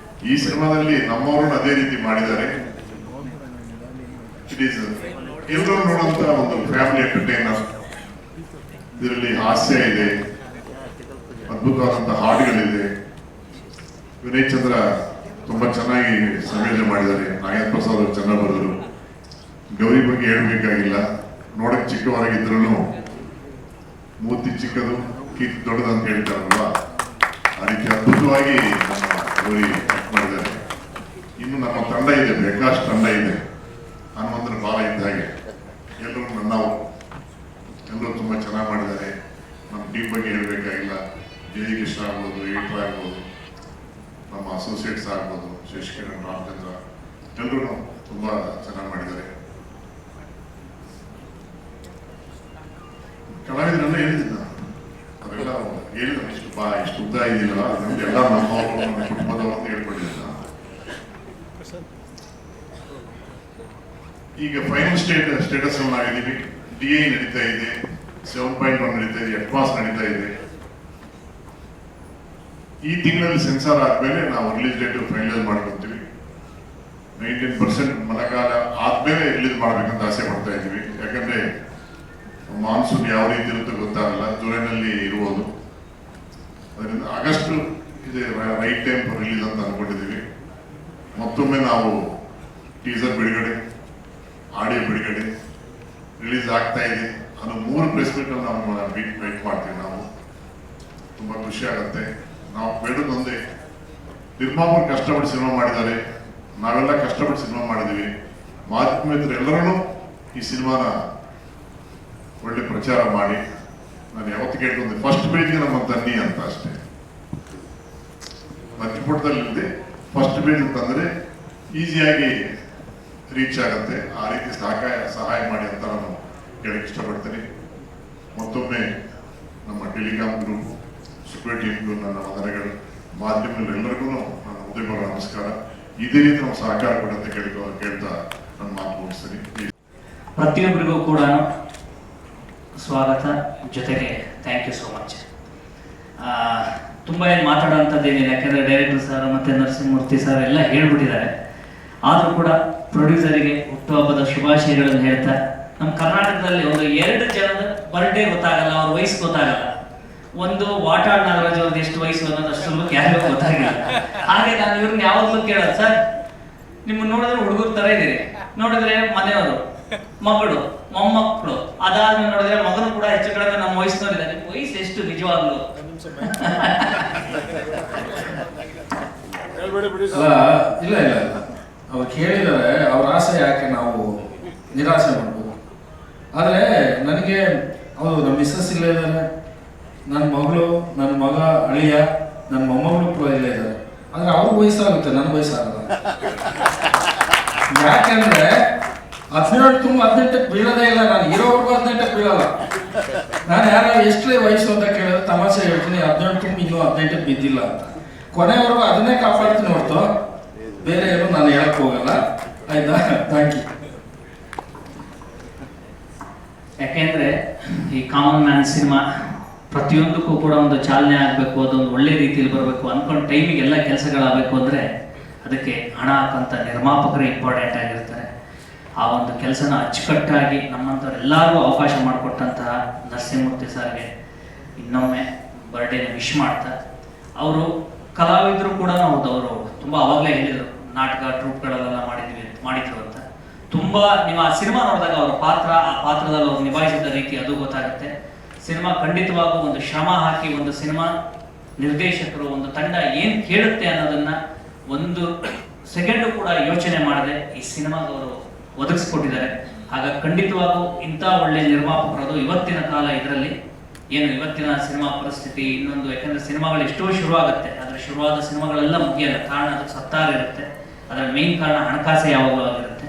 ಈ ಸಿನಿಮಾದಲ್ಲಿ ನಮ್ಮವರನ್ನು ಅದೇ ರೀತಿ ಮಾಡಿದ್ದಾರೆ. ಇಟ್ ಈಸ್ ಎಲ್ಲರೂ ನೋಡುವಂತ ಒಂದು ಫ್ಯಾಮಿಲಿ ಎಂಟರ್ಟೈನರ್. ಇದರಲ್ಲಿ ಹಾಸ್ಯ ಇದೆ, ಅದ್ಭುತವಾದಂತಹ ಹಾಡುಗಳಿದೆ. ವಿನಯ್ ಚಂದ್ರ ತುಂಬಾ ಚೆನ್ನಾಗಿ ಸಂಯೋಜನೆ ಮಾಡಿದ್ದಾರೆ. ನಾಗೇಂದ್ರ ಪ್ರಸಾದ್ ಅವರು ಚೆನ್ನಾಗಿ ಬರೆದರು. ಗೌರಿ ಬಗ್ಗೆ ಹೇಳ್ಬೇಕಾಗಿಲ್ಲ, ನೋಡಕ್ ಚಿಕ್ಕವರಾಗಿದ್ರು ಮೂರ್ತಿ ಚಿಕ್ಕದು ಕೀರ್ತಿ ದೊಡ್ಡದು ಅಂತ ಹೇಳ್ತಾರಲ್ವಾ, ಆ ರೀತಿ ಅದ್ಭುತವಾಗಿ ನಮ್ಮ ಗೌರಿ ಮಾಡಿದ್ದಾರೆ. ಇನ್ನು ನಮ್ಮ ತಂಡ ಇದೆ, ಬೇಕಾಷ್ಟು ತಂಡ ಇದೆ, ಹನುಮಂತರ ಬಾಲ ಇದ್ದ ಹಾಗೆ ಎಲ್ಲರೂ ನನ್ನವರು, ಎಲ್ಲರೂ ತುಂಬಾ ಚೆನ್ನಾಗಿ ಮಾಡಿದ್ದಾರೆ. ನಮ್ಮ ಟೀಮ್ ಬಗ್ಗೆ ಹೇಳ್ಬೇಕಾಗಿಲ್ಲ, ಜಯ ಕೃಷ್ಣ ಆಗ್ಬೋದು, ಎಡಿಟರ್ ಆಗ್ಬೋದು, ನಮ್ಮ ಅಸೋಸಿಯೇಟ್ಸ್ ಆಗ್ಬೋದು, ಶಶಿಕಿರಣ್, ರಾಮಚಂದ್ರ, ಎಲ್ಲರೂ ತುಂಬಾ ಚೆನ್ನಾಗಿ ಮಾಡಿದ್ದಾರೆ. ಕಲಾವಿದರೆಲ್ಲ ಹೇಳಿದ್ದ ಅವೆಲ್ಲ ಹೇಳಿದ ಇಷ್ಟು ಉದ್ದ ಇದಿಲ್ಲ, ಎಲ್ಲ ನಮ್ಮವರು ನಮ್ಮ ಕುಟುಂಬದವರು ಅಂತ ಹೇಳ್ಕೊಂಡಿದ್ದ. ಈಗ ಫೈನಲ್ ಸ್ಟೇಟಸ್ ನಾವಿದ್ದೀವಿ. DI ನಡೀತಾ ಇದೆ, 7.1 ನಡೀತಾ ಇದೆ, ಅಡ್ವಾನ್ಸ್ ನಡೀತಾ ಇದೆ. ಈ ತಿಂಗಳಲ್ಲಿ ಸೆನ್ಸಾರ್ ಆದ್ಮೇಲೆ ನಾವು ರಿಲೀಸ್ ಡೇಟ್ ಫೈನಲೈಸ್ ಮಾಡ್ಕೊತೀವಿ. 19% ಮಳೆಗಾಲ ಆದ್ಮೇಲೆ ರಿಲೀಸ್ ಮಾಡ್ಬೇಕಂತ ಆಸೆ ಪಡ್ತಾ ಇದ್ದೀವಿ. ಯಾಕಂದ್ರೆ ಮಾನ್ಸೂನ್ ಯಾವ ರೀತಿ ಇರುತ್ತೆ ಗೊತ್ತಾಗಲ್ಲ, ಜುಲೈನಲ್ಲಿ ಇರುವುದು. ಅದರಿಂದ ಆಗಸ್ಟ್ ಇದೆ ರೈಟ್ ಟೈಮ್ ರಿಲೀಸ್ ಅಂತ ಅನ್ಕೊಂಡಿದ್ದೀವಿ. ಮತ್ತೊಮ್ಮೆ ನಾವು ಟೀಸರ್ ಬಿಡುಗಡೆ, ಆಡಿಯೋ ಬಿಡುಗಡೆ, ರಿಲೀಸ್ ಆಗ್ತಾ ಇದೆ ಅನ್ನೋ 3 ಪ್ರೆಸ್ ಮೀಟ್ ನಾವು ವೇಟ್ ಮಾಡ್ತೀವಿ. ನಾವು ತುಂಬಾ ಖುಷಿ ಆಗುತ್ತೆ. ನಾವು ಬೇಡೋದು ಒಂದೇ, ನಿರ್ಮಾಪಕರು ಕಷ್ಟಪಟ್ಟು ಸಿನಿಮಾ ಮಾಡಿದ್ದಾರೆ, ನಾವೆಲ್ಲ ಕಷ್ಟಪಟ್ಟು ಸಿನಿಮಾ ಮಾಡಿದ್ದೀವಿ. ಮಾಧ್ಯಮ ಎಲ್ಲರೂ ಈ ಸಿನಿಮಾನ ಒಳ್ಳೆ ಪ್ರಚಾರ ಮಾಡಿ. ನಾನು ಯಾವತ್ತು ಕೇಳ್ಕೊಂಡೆ, ಫಸ್ಟ್ ಪೇಜ್ಗೆ ನಮ್ಮ ತನ್ನಿ ಅಂತ ಅಷ್ಟೇ, ಮಧ್ಯಪುಟದಲ್ಲಿ ಫಸ್ಟ್ ಪೇಜ್ ಅಂತಂದ್ರೆ ಈಸಿಯಾಗಿ ರೀಚ್ ಆಗುತ್ತೆ. ಆ ರೀತಿ ಸಹಾಯ ಮಾಡಿ ಅಂತ ನಾನು ಕೇಳಕ್ಕೆ ಇಷ್ಟಪಡ್ತೀನಿ. ಮತ್ತೊಮ್ಮೆ ನಮ್ಮ ಟೆಲಿಕಾಂ ಗ್ರೂಪ್, ಸೂಪರ್ ಟೀಮ್ಗೂ ನನ್ನ ವಂದನೆಗಳು. ಮಾಧ್ಯಮದವರೆಲ್ಲರಿಗೂ ನನ್ನ ಹೃದಯಪೂರ್ವಕ ನಮಸ್ಕಾರ. ಇದೇ ರೀತಿ ನಾವು ಸಹಕಾರ ಕೊಡಂತ ಕೇಳ್ತಾ ನನ್ನ ಮಾತು ಮುಗಿಸ್ತೀನಿ. ಪ್ರತಿಯೊಬ್ಬರಿಗೂ ಕೂಡ ಸ್ವಾಗತ, ಜೊತೆಗೆ ಥ್ಯಾಂಕ್ ಯು ಸೋ ಮಚ್. ತುಂಬ ಏನು ಮಾತಾಡೋಂಥದ್ದೇನಿಲ್ಲ, ಯಾಕೆಂದರೆ ಡೈರೆಕ್ಟರ್ ಸರ್ ಮತ್ತು ನರಸಿಂಹಮೂರ್ತಿ ಸರ್ ಎಲ್ಲ ಹೇಳ್ಬಿಟ್ಟಿದ್ದಾರೆ. ಆದರೂ ಕೂಡ ಪ್ರೊಡ್ಯೂಸರಿಗೆ ಹುಟ್ಟುಹಬ್ಬದ ಶುಭಾಶಯಗಳನ್ನು ಹೇಳ್ತಾ, ನಮ್ಮ ಕರ್ನಾಟಕದಲ್ಲಿ ಒಂದು 2 ಜನದ ಬರ್ಡೇ ಗೊತ್ತಾಗಲ್ಲ, ಅವ್ರ ವಯಸ್ಸು ಗೊತ್ತಾಗಲ್ಲ. ಒಂದು ವಾಟಾಳ್ ನಾಗರಾಜ್ ಅವ್ರದ್ದು ಎಷ್ಟು ವಯಸ್ಸು ಅನ್ನೋದು ಅಷ್ಟು ಯಾರಿಗೂ ಗೊತ್ತಾಗಿಲ್ಲ. ಹಾಗೆ ನಾನು ಇವ್ರನ್ನ ಯಾವಾಗಲೂ ಕೇಳೋದು, ಸರ್ ನಿಮ್ಮನ್ನು ನೋಡಿದ್ರೆ ಹುಡುಗರ ಥರ ಇದ್ದೀರಿ, ನೋಡಿದ್ರೆ ಮನೆಯವರು, ಮಗಳು, ಮೊಮ್ಮಕ್ಕಳು, ಅದಾದ್ಮೇಲೆ ನೋಡಿದ್ರೆ ಮಗನು ಕೂಡ ಹೆಚ್ಚು ಕಡಿಮೆ ನಮ್ಮ ವಯಸ್ಸಿನವರಿದ್ದಾರೆ. ನಿಮ್ಮ ವಯಸ್ಸು ಎಷ್ಟು ನಿಜವಾಗ್ಲು? ಇಲ್ಲ ಅವ್ರು ಕೇಳಿದರೆ ಅವ್ರ ಆಸೆ ಯಾಕೆ ನಾವು ನಿರಾಸೆ ಮಾಡ್ಬೋದು. ಆದರೆ ನನಗೆ ಅವರು ನಮ್ಮ ಮಿಸ್ಸಸ್ ಇಲ್ಲೇ ಇದ್ದಾರೆ, ನನ್ನ ಮಗಳು, ನನ್ನ ಮಗ, ಅಳಿಯ, ನನ್ನ ಮೊಮ್ಮಗಳು ಕೂಡ ಇಲ್ಲೇ ಇದ್ದಾರೆ. ಆದರೆ ಅವ್ರ ವಯಸ್ಸಾಗುತ್ತೆ, ನನ್ನ ವಯಸ್ಸಾಗಲ್ಲ. ಯಾಕೆಂದ್ರೆ 17 ತುಂಬ 18ಕ್ಕೆ ಬೀಳೋದೇ ಇಲ್ಲ. ನಾನು ಇರೋವರೆಗೂ 18ಕ್ಕೆ ಬೀಳಲ್ಲ. ನಾನು ಯಾರು ಎಷ್ಟೇ ವಯಸ್ಸು ಅಂತ ಕೇಳಿದ್ರೆ ತಮಾಷೆ ಹೇಳ್ತೀನಿ, 18 ತುಂಬ ಇನ್ನೂ 18ಕ್ಕೆ ಬಿದ್ದಿಲ್ಲ ಅಂತ. ಕೊನೆವರೆಗೂ ಅದನ್ನೇ ಕಾಪಾಡ್ತೀನಿ ಹೊರತು ಬೇರೆ ಏನು ನಾನು ಹೇಳಕ್ ಹೋಗಲ್ಲ. ಆಯ್ತಾ? Thank you. ಯಾಕೆಂದ್ರೆ ಈ ಕಾಮನ್ ಮ್ಯಾನ್ ಸಿನಿಮಾ ಪ್ರತಿಯೊಂದಕ್ಕೂ ಕೂಡ ಒಂದು ಚಾಲನೆ ಆಗಬೇಕು, ಅದೊಂದು ಒಳ್ಳೆ ರೀತಿಯಲ್ಲಿ ಬರಬೇಕು, ಅಂದ್ಕೊಂಡು ಟೈಮಿಗೆ ಎಲ್ಲ ಕೆಲಸಗಳಾಗಬೇಕು ಅಂದರೆ ಅದಕ್ಕೆ ಹಣ ಹಾಕಂತ ನಿರ್ಮಾಪಕರೇ ಇಂಪಾರ್ಟೆಂಟ್ ಆಗಿರ್ತಾರೆ. ಆ ಒಂದು ಕೆಲಸನ ಅಚ್ಚುಕಟ್ಟಾಗಿ ನಮ್ಮಂಥವ್ರೆಲ್ಲರಿಗೂ ಅವಕಾಶ ಮಾಡಿಕೊಟ್ಟಂತಹ ನರಸಿಂಹಮೂರ್ತಿ ಸರ್ಗೆ ಇನ್ನೊಮ್ಮೆ ಬರ್ಡೇನ ವಿಶ್ ಮಾಡ್ತಾ, ಅವರು ಕಲಾವಿದರು ಕೂಡ ಹೌದು, ಅವರು ತುಂಬ ಅವಾಗಲೇ ಹೇಳಿದರು ನಾಟಕ ಟ್ರೂಪ್ಗಳಲ್ಲೆಲ್ಲ ಮಾಡಿದ್ರು ಅಂತ. ತುಂಬ ನೀವು ಆ ಸಿನಿಮಾ ನೋಡಿದಾಗ ಅವರ ಪಾತ್ರ, ಆ ಪಾತ್ರದಲ್ಲಿ ಅವರು ನಿಭಾಯಿಸಿದ ರೀತಿ ಅದು ಗೊತ್ತಾಗುತ್ತೆ. ಸಿನಿಮಾ ಖಂಡಿತವಾಗೂ ಒಂದು ಶ್ರಮ ಹಾಕಿ ಒಂದು ಸಿನಿಮಾ ನಿರ್ದೇಶಕರು, ಒಂದು ತಂಡ ಏನು ಕೇಳುತ್ತೆ ಅನ್ನೋದನ್ನ ಒಂದು ಸೆಕೆಂಡು ಕೂಡ ಯೋಚನೆ ಮಾಡದೆ ಈ ಸಿನಿಮಾಗೆ ಅವರು ಒದಗಿಸ್ಕೊಟ್ಟಿದ್ದಾರೆ. ಹಾಗಾಗಿ ಖಂಡಿತವಾಗೂ ಇಂಥ ಒಳ್ಳೆ ನಿರ್ಮಾಪಕರದು ಇವತ್ತಿನ ಕಾಲ ಇದರಲ್ಲಿ ಏನು ಇವತ್ತಿನ ಸಿನಿಮಾ ಪರಿಸ್ಥಿತಿ ಇನ್ನೊಂದು, ಯಾಕಂದ್ರೆ ಸಿನಿಮಾಗಳು ಎಷ್ಟೋ ಶುರುವಾಗುತ್ತೆ, ಆದರೆ ಶುರುವಾದ ಸಿನಿಮಾಗಳೆಲ್ಲ ಮುಗಿಯಲ್ಲ. ಕಾರಣ ಅದಕ್ಕೆ ಸತ್ತಾರಿರುತ್ತೆ. ಅದರ ಮೇನ್ ಕಾರಣ ಹಣಕಾಸೆ ಯಾವಾಗಲೂ ಆಗಿರುತ್ತೆ.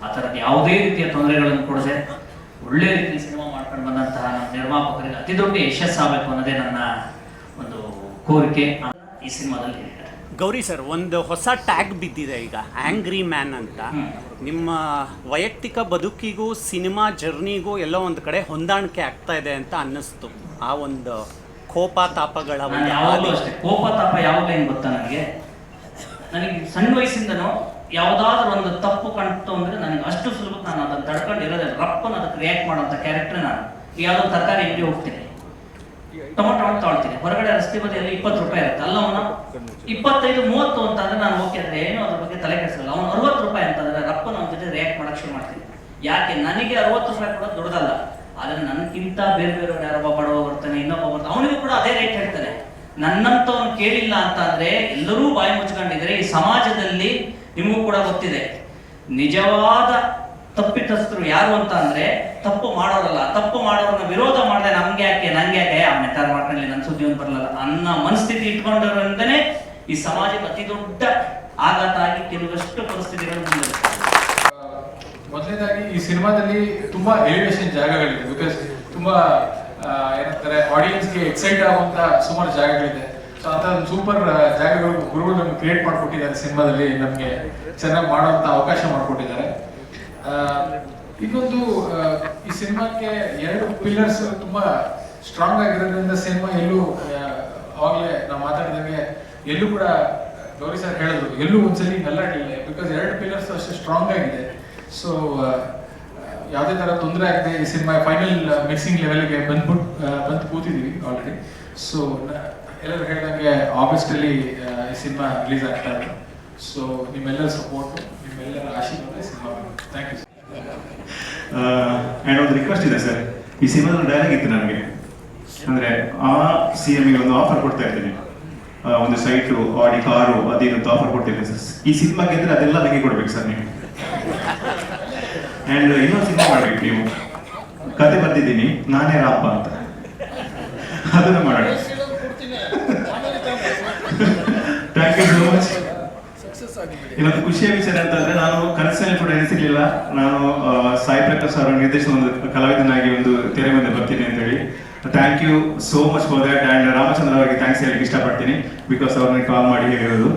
ಆ ಥರದ್ದು ಯಾವುದೇ ರೀತಿಯ ತೊಂದರೆಗಳನ್ನು ಕೊಡದೆ ಒಳ್ಳೆ ರೀತಿ ಸಿನಿಮಾ ಮಾಡ್ಕೊಂಡು ಬಂದಂತಹ ನಮ್ಮ ನಿರ್ಮಾಪಕರಿಗೆ ಅತಿ ದೊಡ್ಡ ಯಶಸ್ಸಾಗಬೇಕು ಅನ್ನೋದೇ ನನ್ನ ಒಂದು ಕೋರಿಕೆ ಈ ಸಿನಿಮಾದಲ್ಲಿ ಹೇಳಿದ್ದಾರೆ. ಗೌರಿ ಸರ್, ಒಂದು ಹೊಸ ಟ್ಯಾಗ್ ಬಿದ್ದಿದೆ ಈಗ, ಆಂಗ್ರಿ ಮ್ಯಾನ್ ಅಂತ. ನಿಮ್ಮ ವೈಯಕ್ತಿಕ ಬದುಕಿಗೂ ಸಿನಿಮಾ ಜರ್ನಿಗೂ ಎಲ್ಲೋ ಒಂದು ಕಡೆ ಹೊಂದಾಣಿಕೆ ಆಗ್ತಾ ಇದೆ ಅಂತ ಅನ್ನಿಸ್ತು. ಆ ಒಂದು ಕೋಪ ತಾಪಗಳ ನಾನು ಯಾವಾಗಲೂ ಅಷ್ಟೇ, ಕೋಪ ತಾಪ ಯಾವಾಗಲೂ ಏನು ಗೊತ್ತಾ, ನನಗೆ ಸಣ್ಣ ವಯಸ್ಸಿಂದನೂ ಯಾವುದಾದ್ರೂ ಒಂದು ತಪ್ಪು ಕಾಣ್ತು ಅಂದ್ರೆ ನನಗೆ ಅಷ್ಟು ಸುಲಭಕ್ಕೆ ನಾನು ಅದನ್ನು ತಡ್ಕೊಂಡಿರೋದೇ ರಪ್ಪನ ಅದಕ್ಕೆ ರಿಯಾಕ್ಟ್ ಮಾಡೋಂಥ ಕ್ಯಾರೆಕ್ಟರ್. ನಾನು ಯಾವುದೋ ತರಕಾರಿ ಅಂಗಡಿ ಹೋಗ್ತೀನಿ, ಟೊಮೊಟೊ ಹಣ್ಣು ತೊಗೊಳ್ತೀನಿ, ಹೊರಗಡೆ ರಸ್ತೆ ಬದಿಯಲ್ಲಿ 20 ರೂಪಾಯಿ ಇರುತ್ತೆ, ಅಲ್ಲ ಅವನು 25-30 ಅಂತಂದ್ರೆ ನಾನು ಓಕೆ ಅಂದ್ರೆ ಏನು ಅದ್ರ ಬಗ್ಗೆ ತಲೆ ಕೆಡಿಸಲ್ಲ. ಅವನು 60 ರೂಪಾಯಿ ಅಂತಂದ್ರೆ ರಪ್ಪನ ಅವನ ಜೊತೆ ರಿಯಾಕ್ಟ್ ಮಾಡಕ್ಕೆ ಶುರು ಮಾಡ್ತೀನಿ. ಯಾಕೆ, ನನಗೆ 60 ರೂಪಾಯಿ ಕೂಡ ದೊಡ್ಡದಲ್ಲ, ಆದ್ರೆ ನನಗಿಂತ ಬೇರೆ ಬೇರೆಯವ್ರು ಯಾರೊಬ್ಬ ಬಡವ ಬರ್ತಾನೆ, ಇನ್ನೊಬ್ಬ ಬರ್ತಾನೆ, ಅವನಿಗೂ ಕೂಡ ಅದೇ ರೇಟ್ ಹೇಳ್ತಾನೆ. ನನ್ನಂತವನು ಕೇಳಿಲ್ಲ ಅಂತ ಅಂದ್ರೆ ಎಲ್ಲರೂ ಬಾಯಿ ಮುಚ್ಕೊಂಡಿದ್ರೆ ಈ ಸಮಾಜದಲ್ಲಿ ನಿಮಗೂ ಕೂಡ ಗೊತ್ತಿದೆ ನಿಜವಾದ ತಪ್ಪಿತಸ್ಥರು ಯಾರು ಅಂತ ಅಂದ್ರೆ ತಪ್ಪು ಮಾಡೋರಲ್ಲ. ತಪ್ಪು ಮಾಡೋರನ್ನ ವಿರೋಧ ಮಾಡದೆ ನಮ್ಗೆ ಯಾಕೆ ನಂಗೆ ಯಾಕೆ ಆ ಮೆಟ್ಟಾರ್ ಮಾಡ್ಕೊಳ್ಳಿ ನನ್ನ ಸುದ್ದಿ ಒಂದು ಬರಲ್ಲ ಅನ್ನೋ ಮನಸ್ಥಿತಿ ಇಟ್ಕೊಂಡವರಿಂದನೇ ಈ ಸಮಾಜಕ್ಕೆ ಅತಿ ದೊಡ್ಡ ಆಘಾತ ಆಗಿ ಕೆಲವಷ್ಟು ಪರಿಸ್ಥಿತಿಗಳು ಮುಂದೆ. ಮೊದಲನೇದಾಗಿ ಈ ಸಿನಿಮಾದಲ್ಲಿ ತುಂಬಾ ಎಲಿವೇಶನ್ ಜಾಗಗಳಿದೆ. ಬಿಕಾಸ್ ತುಂಬಾ ಏನಂತಾರೆ ಆಡಿಯನ್ಸ್ಗೆ ಎಕ್ಸೈಟ್ ಆಗುವಂತ ಸುಮಾರು ಜಾಗಗಳಿದೆ. ಸೊ ಅಂತ ಸೂಪರ್ ಜಾಗಗಳು ಗುರುಗಳು ನಮ್ಗೆ ಕ್ರಿಯೇಟ್ ಮಾಡಿಕೊಟ್ಟಿದ್ದಾರೆ. ಸಿನಿಮಾದಲ್ಲಿ ನಮಗೆ ಚೆನ್ನಾಗಿ ಮಾಡುವಂತ ಅವಕಾಶ ಮಾಡಿಕೊಟ್ಟಿದ್ದಾರೆ. ಇನ್ನೊಂದು, ಈ ಸಿನಿಮಾಕ್ಕೆ 2 ಪಿಲ್ಲರ್ಸ್ ತುಂಬಾ ಸ್ಟ್ರಾಂಗ್ ಆಗಿರೋದ್ರಿಂದ ಸಿನಿಮಾ ಎಲ್ಲೂ ಅವಾಗಲೇ ನಾವು ಮಾತಾಡಿದಂಗೆ ಎಲ್ಲೂ ಕೂಡ ಗೌರಿ ಸರ್ ಹೇಳಿದ್ರು ಎಲ್ಲೂ ಒಂದ್ಸಲಿ ನಲ್ಲಾಡಲಿಲ್ಲ. ಬಿಕಾಸ್ 2 ಪಿಲ್ಲರ್ಸ್ ಅಷ್ಟು ಸ್ಟ್ರಾಂಗ್ ಆಗಿದೆ. ಸೊ ಯಾವುದೇ ಥರ ತೊಂದರೆ ಆಗದೆ ಈ ಸಿನಿಮಾ ಫೈನಲ್ ಮಿಕ್ಸಿಂಗ್ ಲೆವೆಲ್ಗೆ ಬಂದು ಕೂತಿದ್ದೀವಿ ಆಲ್ರೆಡಿ. ಸೊ ಎಲ್ಲರೂ ಹೇಳಿದಂಗೆ ಆಗಸ್ಟಲ್ಲಿ ಈ ಸಿನಿಮಾ ರಿಲೀಸ್ ಆಗ್ತಾ ಇದೆ. ಸೊ ನಿಮ್ಮೆಲ್ಲರ ಸಪೋರ್ಟು, ನಿಮ್ಮೆಲ್ಲರ ಆಶೀರ್ವಾದ cinema. Thank you sir. And ಒಂದು ರಿಕ್ವೆಸ್ಟ್ ಇದೆ ಸರ್, ಈ ಸಿನಿಮಾದಲ್ಲಿ ಡೈಲಾಗ್ ಇತ್ತು ನನಗೆ, ಅಂದರೆ ಆ CMಗೆ ಒಂದು ಆಫರ್ ಕೊಡ್ತಾ ಇದ್ದೀನಿ, ಒಂದು ಸೈಟು, ಆಡಿ, ಕಾರು, ಅದೇನಂತ ಆಫರ್ ಕೊಡ್ತಿದ್ದೀನಿ ಸರ್. ಈ ಸಿನಿಮಾ ಗೆದ್ದರೆ ಅದೆಲ್ಲ ನನಗೆ ಕೊಡ್ಬೇಕು ಸರ್ ನೀವು. ಆ್ಯಂಡ್ ಇನ್ನೊಂದು ಸಿನಿಮಾ ಮಾಡ್ಬೇಕು ನೀವು, ಕತೆ ಬರ್ತಿದ್ದೀನಿ ನಾನೇ ರಾಪ ಅಂತ, ಅದನ್ನು ಮಾಡೋಣ. Thank you so much. ಇವತ್ತು ಖುಷಿಯ ವಿಚಾರ ಅಂತಂದ್ರೆ ನಾನು ಕನಸಿನಲ್ಲಿ ಕೂಡ ಎನಿಸಿರ್ಲಿಲ್ಲ ನಾನು ಸಾಯಿ ಪ್ರಕಾಶ್ ಅವರ ನಿರ್ದೇಶನ ಒಂದು ಕಲಾವಿದನಾಗಿ ಒಂದು ತೆರೆ ಮುಂದೆ ಬರ್ತೀನಿ ಅಂತ ಹೇಳಿ. Thank you so much for that. And Ramachandra ಅವರಿಗೆ ಥ್ಯಾಂಕ್ಸ್ ಹೇಳಕ್ಕೆ ಇಷ್ಟಪಡ್ತೀನಿ. ಬಿಕಾಸ್ ಅವ್ರನ್ನ ಕಾಲ್ ಮಾಡಿ ಹೇಳಿರೋದು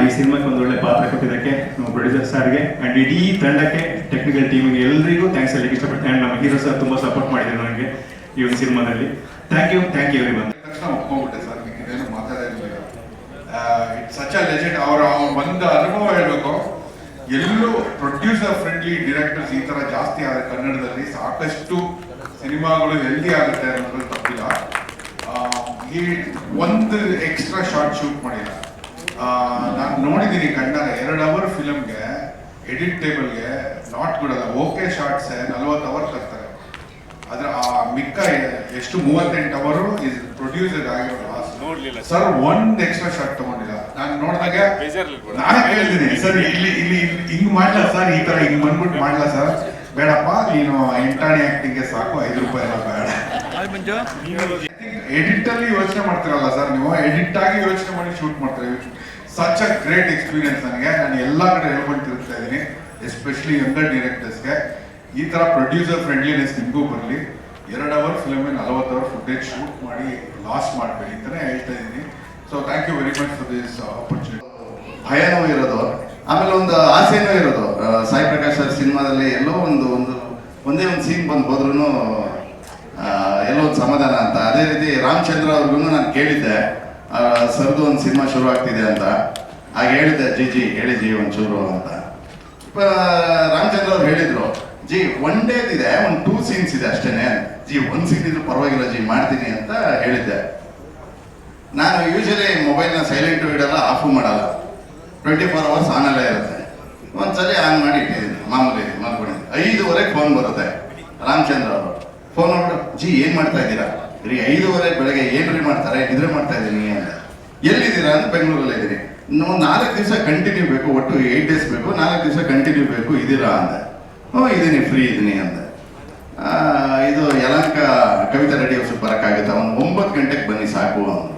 ಈ ಸಿನಿಮಾಕ್ಕೆ ಒಂದು ಒಳ್ಳೆ ಪಾತ್ರ ಕೊಟ್ಟಿದ್ದಕ್ಕೆ ನಮ್ಮ ಪ್ರೊಡ್ಯೂಸರ್ ಸರ್ಗೆ ಆ್ಯಂಡ್ ಇಡೀ ತಂಡಕ್ಕೆ, ಟೆಕ್ನಿಕಲ್ ಟೀಮಿಗೆ ಎಲ್ಲರಿಗೂ ಥ್ಯಾಂಕ್ಸ್ ಹೇಳಕ್ಕೆ ಇಷ್ಟಪಡ್ತೀನಿ. ಆ್ಯಂಡ್ ನಮ್ಮ ಹೀರೋ ಸರ್ ತುಂಬ ಸಪೋರ್ಟ್ ಮಾಡಿದ್ರು ನನಗೆ ಈ ಒಂದು ಸಿನಿಮಾದಲ್ಲಿ. Thank you everyone. ಒಪ್ಕೊಂಡ್ಬಿಟ್ಟೆ ಸರ್, ಇದೇನು ಮಾತಾಡಿರಲಿಲ್ಲ. It's such a legend. ಅವರ ಒಂದು ಅನುಭವ ಹೇಳಬೇಕು, ಎಲ್ಲೂ ಪ್ರೊಡ್ಯೂಸರ್ ಫ್ರೆಂಡ್ಲಿ ಡೈರೆಕ್ಟರ್ಸ್ ಈ ತರ ಜಾಸ್ತಿ ಆದ ಕನ್ನಡದಲ್ಲಿ ಸಾಕಷ್ಟು ಸಿನಿಮಾಗಳು ಹೆಲ್ದಿ ಆಗುತ್ತೆ ಅನ್ನೋದ್ರಲ್ಲಿ ತಪ್ಪಿಲ್ಲ. ಈ ಒಂದು ಎಕ್ಸ್ಟ್ರಾ ಶಾರ್ಟ್ ಶೂಟ್ ಮಾಡಿಲ್ಲ. ನಾನು ನೋಡಿದ್ದೀನಿ ಕಣ್ಣಾರೆ, 2 ಅವರ್ ಫಿಲಮ್ಗೆ ಎಡಿಟ್ ಟೇಬಲ್ಗೆ ನಾಟ್ ಕೊಡಲ್ಲ. ಓಕೆ ಶಾರ್ಟ್ಸ್ 40 ಅವರ್ ತರ್ತಾರೆ. ಆದ್ರೆ ಆ ಮಿಕ್ಕ ಎಷ್ಟು 38 ಅವರು ಇಸ್ ಪ್ರೊಡ್ಯೂಸರ್ ಆಗಿರೋ ಸರ್. ಒಂದು ಎಕ್ಸ್ಟ್ರಾ ಶಾರ್ಟ್ ತಗೊಂಡಿಲ್ಲ. ನಾನು ನೋಡಿದಾಗ ನಾನೇ ಕೇಳಿದ್ದೀನಿ, ಸರ್ ಇಲ್ಲಿ ಹಿಂಗ್ ಮಾಡ್ಲಾ ಸರ್, ಈ ತರ ಹಿಂಗ್ ಬಂದ್ಬಿಟ್ಟು ಮಾಡ್ಲಾ ಸರ್? ಬೇಡಪ್ಪ, ನೀನು ಎಂಟಾಣಿ ಆಕ್ಟಿಂಗ್ಗೆ ಸಾಕು, 5 ರೂಪಾಯಿ ಎಲ್ಲ ಬೇಡ. ಎಡಿಟ್ ಅಲ್ಲಿ ಯೋಚನೆ ಮಾಡ್ತಿರಲ್ಲ ಸರ್ ನೀವು, ಎಡಿಟ್ ಆಗಿ ಯೋಚನೆ ಮಾಡಿ ಶೂಟ್ ಮಾಡ್ತೀರಿ. ಸಚ್ ಅ ಗ್ರೇಟ್ ಎಕ್ಸ್ಪೀರಿಯನ್ಸ್ ನನಗೆ. ನಾನು ಎಲ್ಲಾ ಕಡೆ ಹೇಳ್ಕೊಂಡು ತಿರುಗ್ತಾ ಇದ್ದೀನಿ, ಎಸ್ಪೆಷಲಿ ಯಂಗರ್ ಡೈರೆಕ್ಟರ್ಸ್ಗೆ ಈ ತರ ಪ್ರೊಡ್ಯೂಸರ್ ಫ್ರೆಂಡ್ಲಿನೆಸ್ ನಿಮಗೂ ಬರಲಿ. 2 hour film 40 hour footage shoot ಮಾಡಿ ಲಾಸ್ ಮಾಡಬೇಡಿ ಅಂತಾನೆ ಹೇಳ್ತಾ ಇದ್ದೀನಿ. So thank you very much for this opportunity. ಭಯನೂ ಇರೋದು, ಆಮೇಲೆ ಒಂದು ಆಸೆನೂ ಇರೋದು. ಸಾಯಿ ಪ್ರಕಾಶ್ ಸರ್ ಸಿನಿಮಾದಲ್ಲಿ ಎಲ್ಲೋ ಒಂದೇ ಒಂದು ಸೀನ್ ಬಂದು ಹೋದ್ರೂ ಎಲ್ಲೋ ಒಂದು ಸಮಾಧಾನ ಅಂತ. ಅದೇ ರೀತಿ ರಾಮಚಂದ್ರ ಅವ್ರಿಗೂ ನಾನು ಕೇಳಿದ್ದೆ, ಸರ್ದು ಒಂದು ಸಿನಿಮಾ ಶುರು ಆಗ್ತಿದೆ ಅಂತ. ಆಗ ಹೇಳಿದ್ದೆ, ಜಿ ಹೇಳಿ ಒಂಚೂರು ಅಂತ. ರಾಮಚಂದ್ರ ಅವ್ರು ಹೇಳಿದ್ರು, ಜಿ 1 ಡೇದಿದೆ, ಒಂದು 2 ಸೀನ್ಸ್ ಇದೆ ಅಷ್ಟೇನೆ, ಜಿ 1 ಸೀನ್ ಇದ್ರು ಪರವಾಗಿಲ್ಲ ಜಿ ಮಾಡ್ತೀನಿ ಅಂತ ಹೇಳಿದ್ದೆ. ನಾನು ಯೂಶಲಿ ಮೊಬೈಲ್ನ ಸೈಲೆಂಟು ಇಡಲ್ಲ, ಆಫು ಮಾಡಲ್ಲ, 24 hours ಆನಲ್ಲೇ ಇರುತ್ತೆ. ಒಂದ್ಸಲಿ ಆನ್ ಮಾಡಿ ಇಟ್ಟಿದ್ದೀನಿ, ಮಾಮೂಲಿ ಮಾಡ್ಕೊಂಡಿದ್ದೀನಿ. 5:15 ಫೋನ್ ಬರುತ್ತೆ, ರಾಮಚಂದ್ರ ಅವರು ಫೋನ್ ನೋಡು, ಜಿ ಏನು ಮಾಡ್ತಾ ಇದ್ದೀರಾ? ರೀ 5:15 ಬೆಳಗ್ಗೆ ಏನ್ರಿ ಮಾಡ್ತಾರೆ, ನಿದ್ರೆ ಮಾಡ್ತಾ ಇದ್ದೀನಿ ಅಂತ. ಎಲ್ಲಿದ್ದೀರಾ ಅಂತ ಬೆಂಗಳೂರಲ್ಲಿ ಇದ್ದೀನಿ. 4 ದಿವಸ ಕಂಟಿನ್ಯೂ ಬೇಕು, ಒಟ್ಟು 8 days ಬೇಕು, 4 ದಿವಸ ಕಂಟಿನ್ಯೂ ಬೇಕು, ಇದ್ದೀರಾ ಅಂದೆ. ಹ್ಞೂ ಇದ್ದೀನಿ, ಫ್ರೀ ಇದ್ದೀನಿ ಅಂದೆ. ಇದು ಯಲಹಂಕ ಕವಿತಾ ರೆಡ್ಡಿ ಹೌಸ್ಗೆ ಬರೋಕ್ಕಾಗುತ್ತೆ, ಅವನು 9 ಗಂಟೆಗೆ ಬನ್ನಿ ಸಾಕು ಅಂದರು.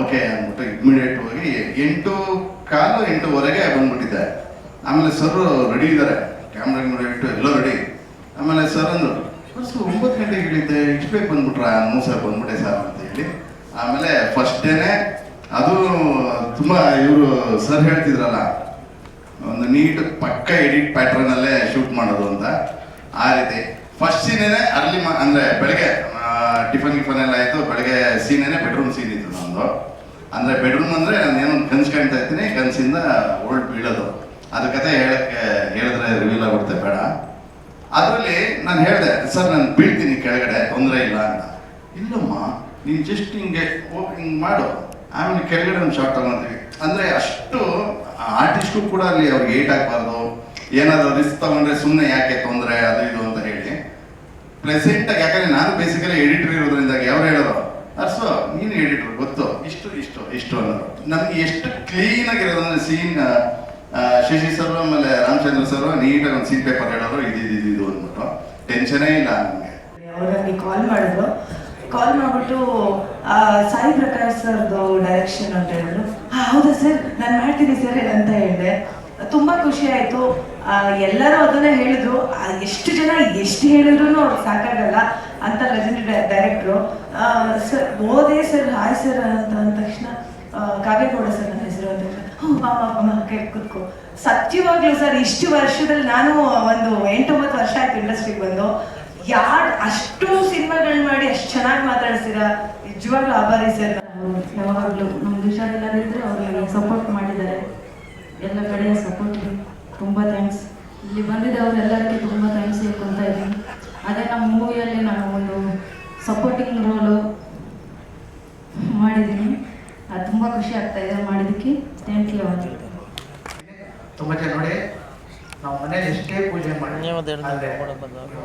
ಓಕೆ ಅಂದ್ಬಿಟ್ಟು ಇಮಿಡಿಯೇಟ್ ಹೋಗಿ 8:15 8:15 ಬಂದ್ಬಿಟ್ಟಿದ್ದೆ. ಆಮೇಲೆ ಸರ್ ರೆಡಿ ಇದ್ದಾರೆ, ಕ್ಯಾಮ್ರಾ ಇಟ್ಟು ಎಲ್ಲ ರೆಡಿ. ಆಮೇಲೆ ಸರ್ ಅಂದರು, ಸೊ 9 ಗಂಟೆಗೆ ಹೇಳಿದ್ದೆ, ಇಷ್ಟು ಬೇಗ ಬಂದ್ಬಿಟ್ರ? ಹ್ಞೂ ಸರ್ ಬಂದ್ಬಿಟ್ಟೆ ಸರ್ ಅಂತ ಹೇಳಿ. ಆಮೇಲೆ ಫಸ್ಟ್ ಡೇನೆ ಅದು ತುಂಬ ಇವರು ಸರ್ ಹೇಳ್ತಿದ್ರಲ್ಲ, ಒಂದು ನೀಟ್ ಪಕ್ಕ ಎಡಿಟ್ ಪ್ಯಾಟ್ರನಲ್ಲೇ ಶೂಟ್ ಮಾಡೋದು ಅಂತ. ಆ ರೀತಿ ಫಸ್ಟ್ ಸೀನೇನೆ ಅರ್ಲಿ ಅಂದರೆ ಬೆಳಗ್ಗೆ ಟಿಫನ್ ಎಲ್ಲ ಆಯಿತು. ಬೆಳಗ್ಗೆ ಸೀನೇನೆ ಬೆಡ್ರೂಮ್ ಸೀನ್ ಇತ್ತು ನಮ್ಮದು. ಅಂದರೆ ಬೆಡ್ರೂಮ್ ಅಂದರೆ ನಾನು ಏನೋ ಕನ್ಸು ಕಾಣ್ತಾ ಇರ್ತೀನಿ, ಕನಸಿಂದ ಓಲ್ಡ್ ಬೀಳೋದು. ಅದು ಕತೆ ಹೇಳಿದ್ರೆ ರಿವೀಲ್ ಆಗುತ್ತೆ, ಬೇಡ. ಅದರಲ್ಲಿ ನಾನು ಹೇಳಿದೆ, ಸರ್ ನಾನು ಬೀಳ್ತೀನಿ ಕೆಳಗಡೆ, ತೊಂದರೆ ಇಲ್ಲ ಅಂತ. ಇಲ್ಲಮ್ಮ ನೀನು ಜಸ್ಟ್ ಹಿಂಗೆ ಮಾಡು, ಆಮೇಲೆ ಕೆಳಗಡೆ ಒಂದು ಶಾರ್ಟ್ ತಗೊಳ್ತೀವಿ. ಅಂದರೆ ಅಷ್ಟು ಆರ್ಟಿಸ್ಟು ಕೂಡ ಅಲ್ಲಿ ಅವ್ರಿಗೆ ಏಟ್ ಆಗಬಾರ್ದು, ಏನಾದರೂ ರಿಸ್ಕ್ ತಗೊಂಡ್ರೆ ಸುಮ್ಮನೆ ಯಾಕೆ ತೊಂದರೆ ಅದು ಇದು ಅಂತ ಹೇಳಿ ಪ್ರೆಸೆಂಟಾಗಿ. ಯಾಕಂದರೆ ನಾನು ಬೇಸಿಕಲಿ ಎಡಿಟರ್ ಇರೋದ್ರಿಂದ ಯಾರು ಹೇಳೋರು, ಅರ್ಸು ನೀನು ಎಡಿಟರ್ ಗೊತ್ತು, ಇಷ್ಟು ಅನ್ನೋರು. ನಮ್ಗೆ ಎಷ್ಟು ಕ್ಲೀನಾಗಿರೋದಂದ್ರೆ ಸೀನ್ ಶಶಿ ಸರ್ ಆಮೇಲೆ ರಾಮಚಂದ್ರ ಸರ್ ನೀಟಾಗಿ ಒಂದು ಸೀನ್ ಪೇಪರ್ ಹೇಳೋರು, ಇದು ಅಂದ್ಬಿಟ್ಟು ಟೆನ್ಷನೇ ಇಲ್ಲ ನಮಗೆ. ಅವರಲ್ಲಿ ಕಾಲ್ ಮಾಡಿದ್ರು, ಕಾಲ್ ಮಾಡಿಬಿಟ್ಟು ಸಾಯಿ ಪ್ರಕಾಶ್ ಸರ್ದು ಡೈರೆಕ್ಷನ್ ಅಂತ ಹೇಳಿದ್ರು. ಹೌದಾ ಸರ್, ನಾನು ಮಾಡ್ತೀನಿ ಸರ್ ಅಂತ ಹೇಳಿದೆ. ತುಂಬ ಖುಷಿ ಆಯಿತು. ಎಲ್ಲರೂ ಅದನ್ನೇ ಹೇಳಿದ್ರು. ಎಷ್ಟು ಜನ ಎಷ್ಟು ಹೇಳಿದ್ರು ಅವ್ರಿಗೆ ಸಾಕಾಗಲ್ಲ ಅಂತ ಲೆಜೆಂಡರಿ ಡೈರೆಕ್ಟ್ರು. ಸರ್ ಓದೇ ಸರ್, ಹಾಯ್ ಸರ್ ಅಂತ ಅಂದ ತಕ್ಷಣ ಕಾಗೇಗೌಡ ಸರ್ ನನ್ನ ಹೆಸರು ಅಂತ ಕೂತ್ಕೋ. ಸತ್ಯವಾಗ್ಲೂ ಸರ್, ಇಷ್ಟು ವರ್ಷದಲ್ಲಿ ನಾನು ಒಂದು 8-9 ವರ್ಷ ಆಯ್ತು ಇಂಡಸ್ಟ್ರಿಗೆ ಬಂದು. ಅಷ್ಟು ಸಿನಿಮಾಗಳು ಮಾಡಿ ಅಷ್ಟು ಚೆನ್ನಾಗಿ ಮಾತಾಡ್ತೀರಾ, ನಿಜವಾಗ್ಲೂ ಆಭಾರಿ ಸರ್. ಯಾವಾಗಲೂ ನಮ್ಗೆ ಹುಷಾರಿಲ್ಲದಿದ್ದರೆ ಅವ್ರಿಗೆ ಸಪೋರ್ಟ್ ಮಾಡಿದ್ದಾರೆ, ಎಲ್ಲ ಕಡೆಯ ಸಪೋರ್ಟ್ ತುಂಬ ಥ್ಯಾಂಕ್ಸ್. ಇಲ್ಲಿ ಬಂದಿದ್ದವರೆಲ್ಲರಿಗೆ ತುಂಬ ಥ್ಯಾಂಕ್ಸ್ ಹೇಳ್ಕೊತಾ ಇದ್ದೀನಿ. ಅದೇ ನಮ್ಮ ಮೂವಿಯಲ್ಲಿ ನಾನು ಒಂದು ಸಪೋರ್ಟಿಂಗ್ ರೋಲು ಮಾಡಿದ್ದೀನಿ, ಅದು ತುಂಬ ಖುಷಿ ಆಗ್ತಾ ಇದೆ ಮಾಡಿದ್ದಕ್ಕೆ. Thank you. ತುಂಬ ಜನ ನೋಡಿ, ನಾವು ಮನೇಲಿ ಎಷ್ಟೇ ಪೂಜೆ ಮಾಡಿ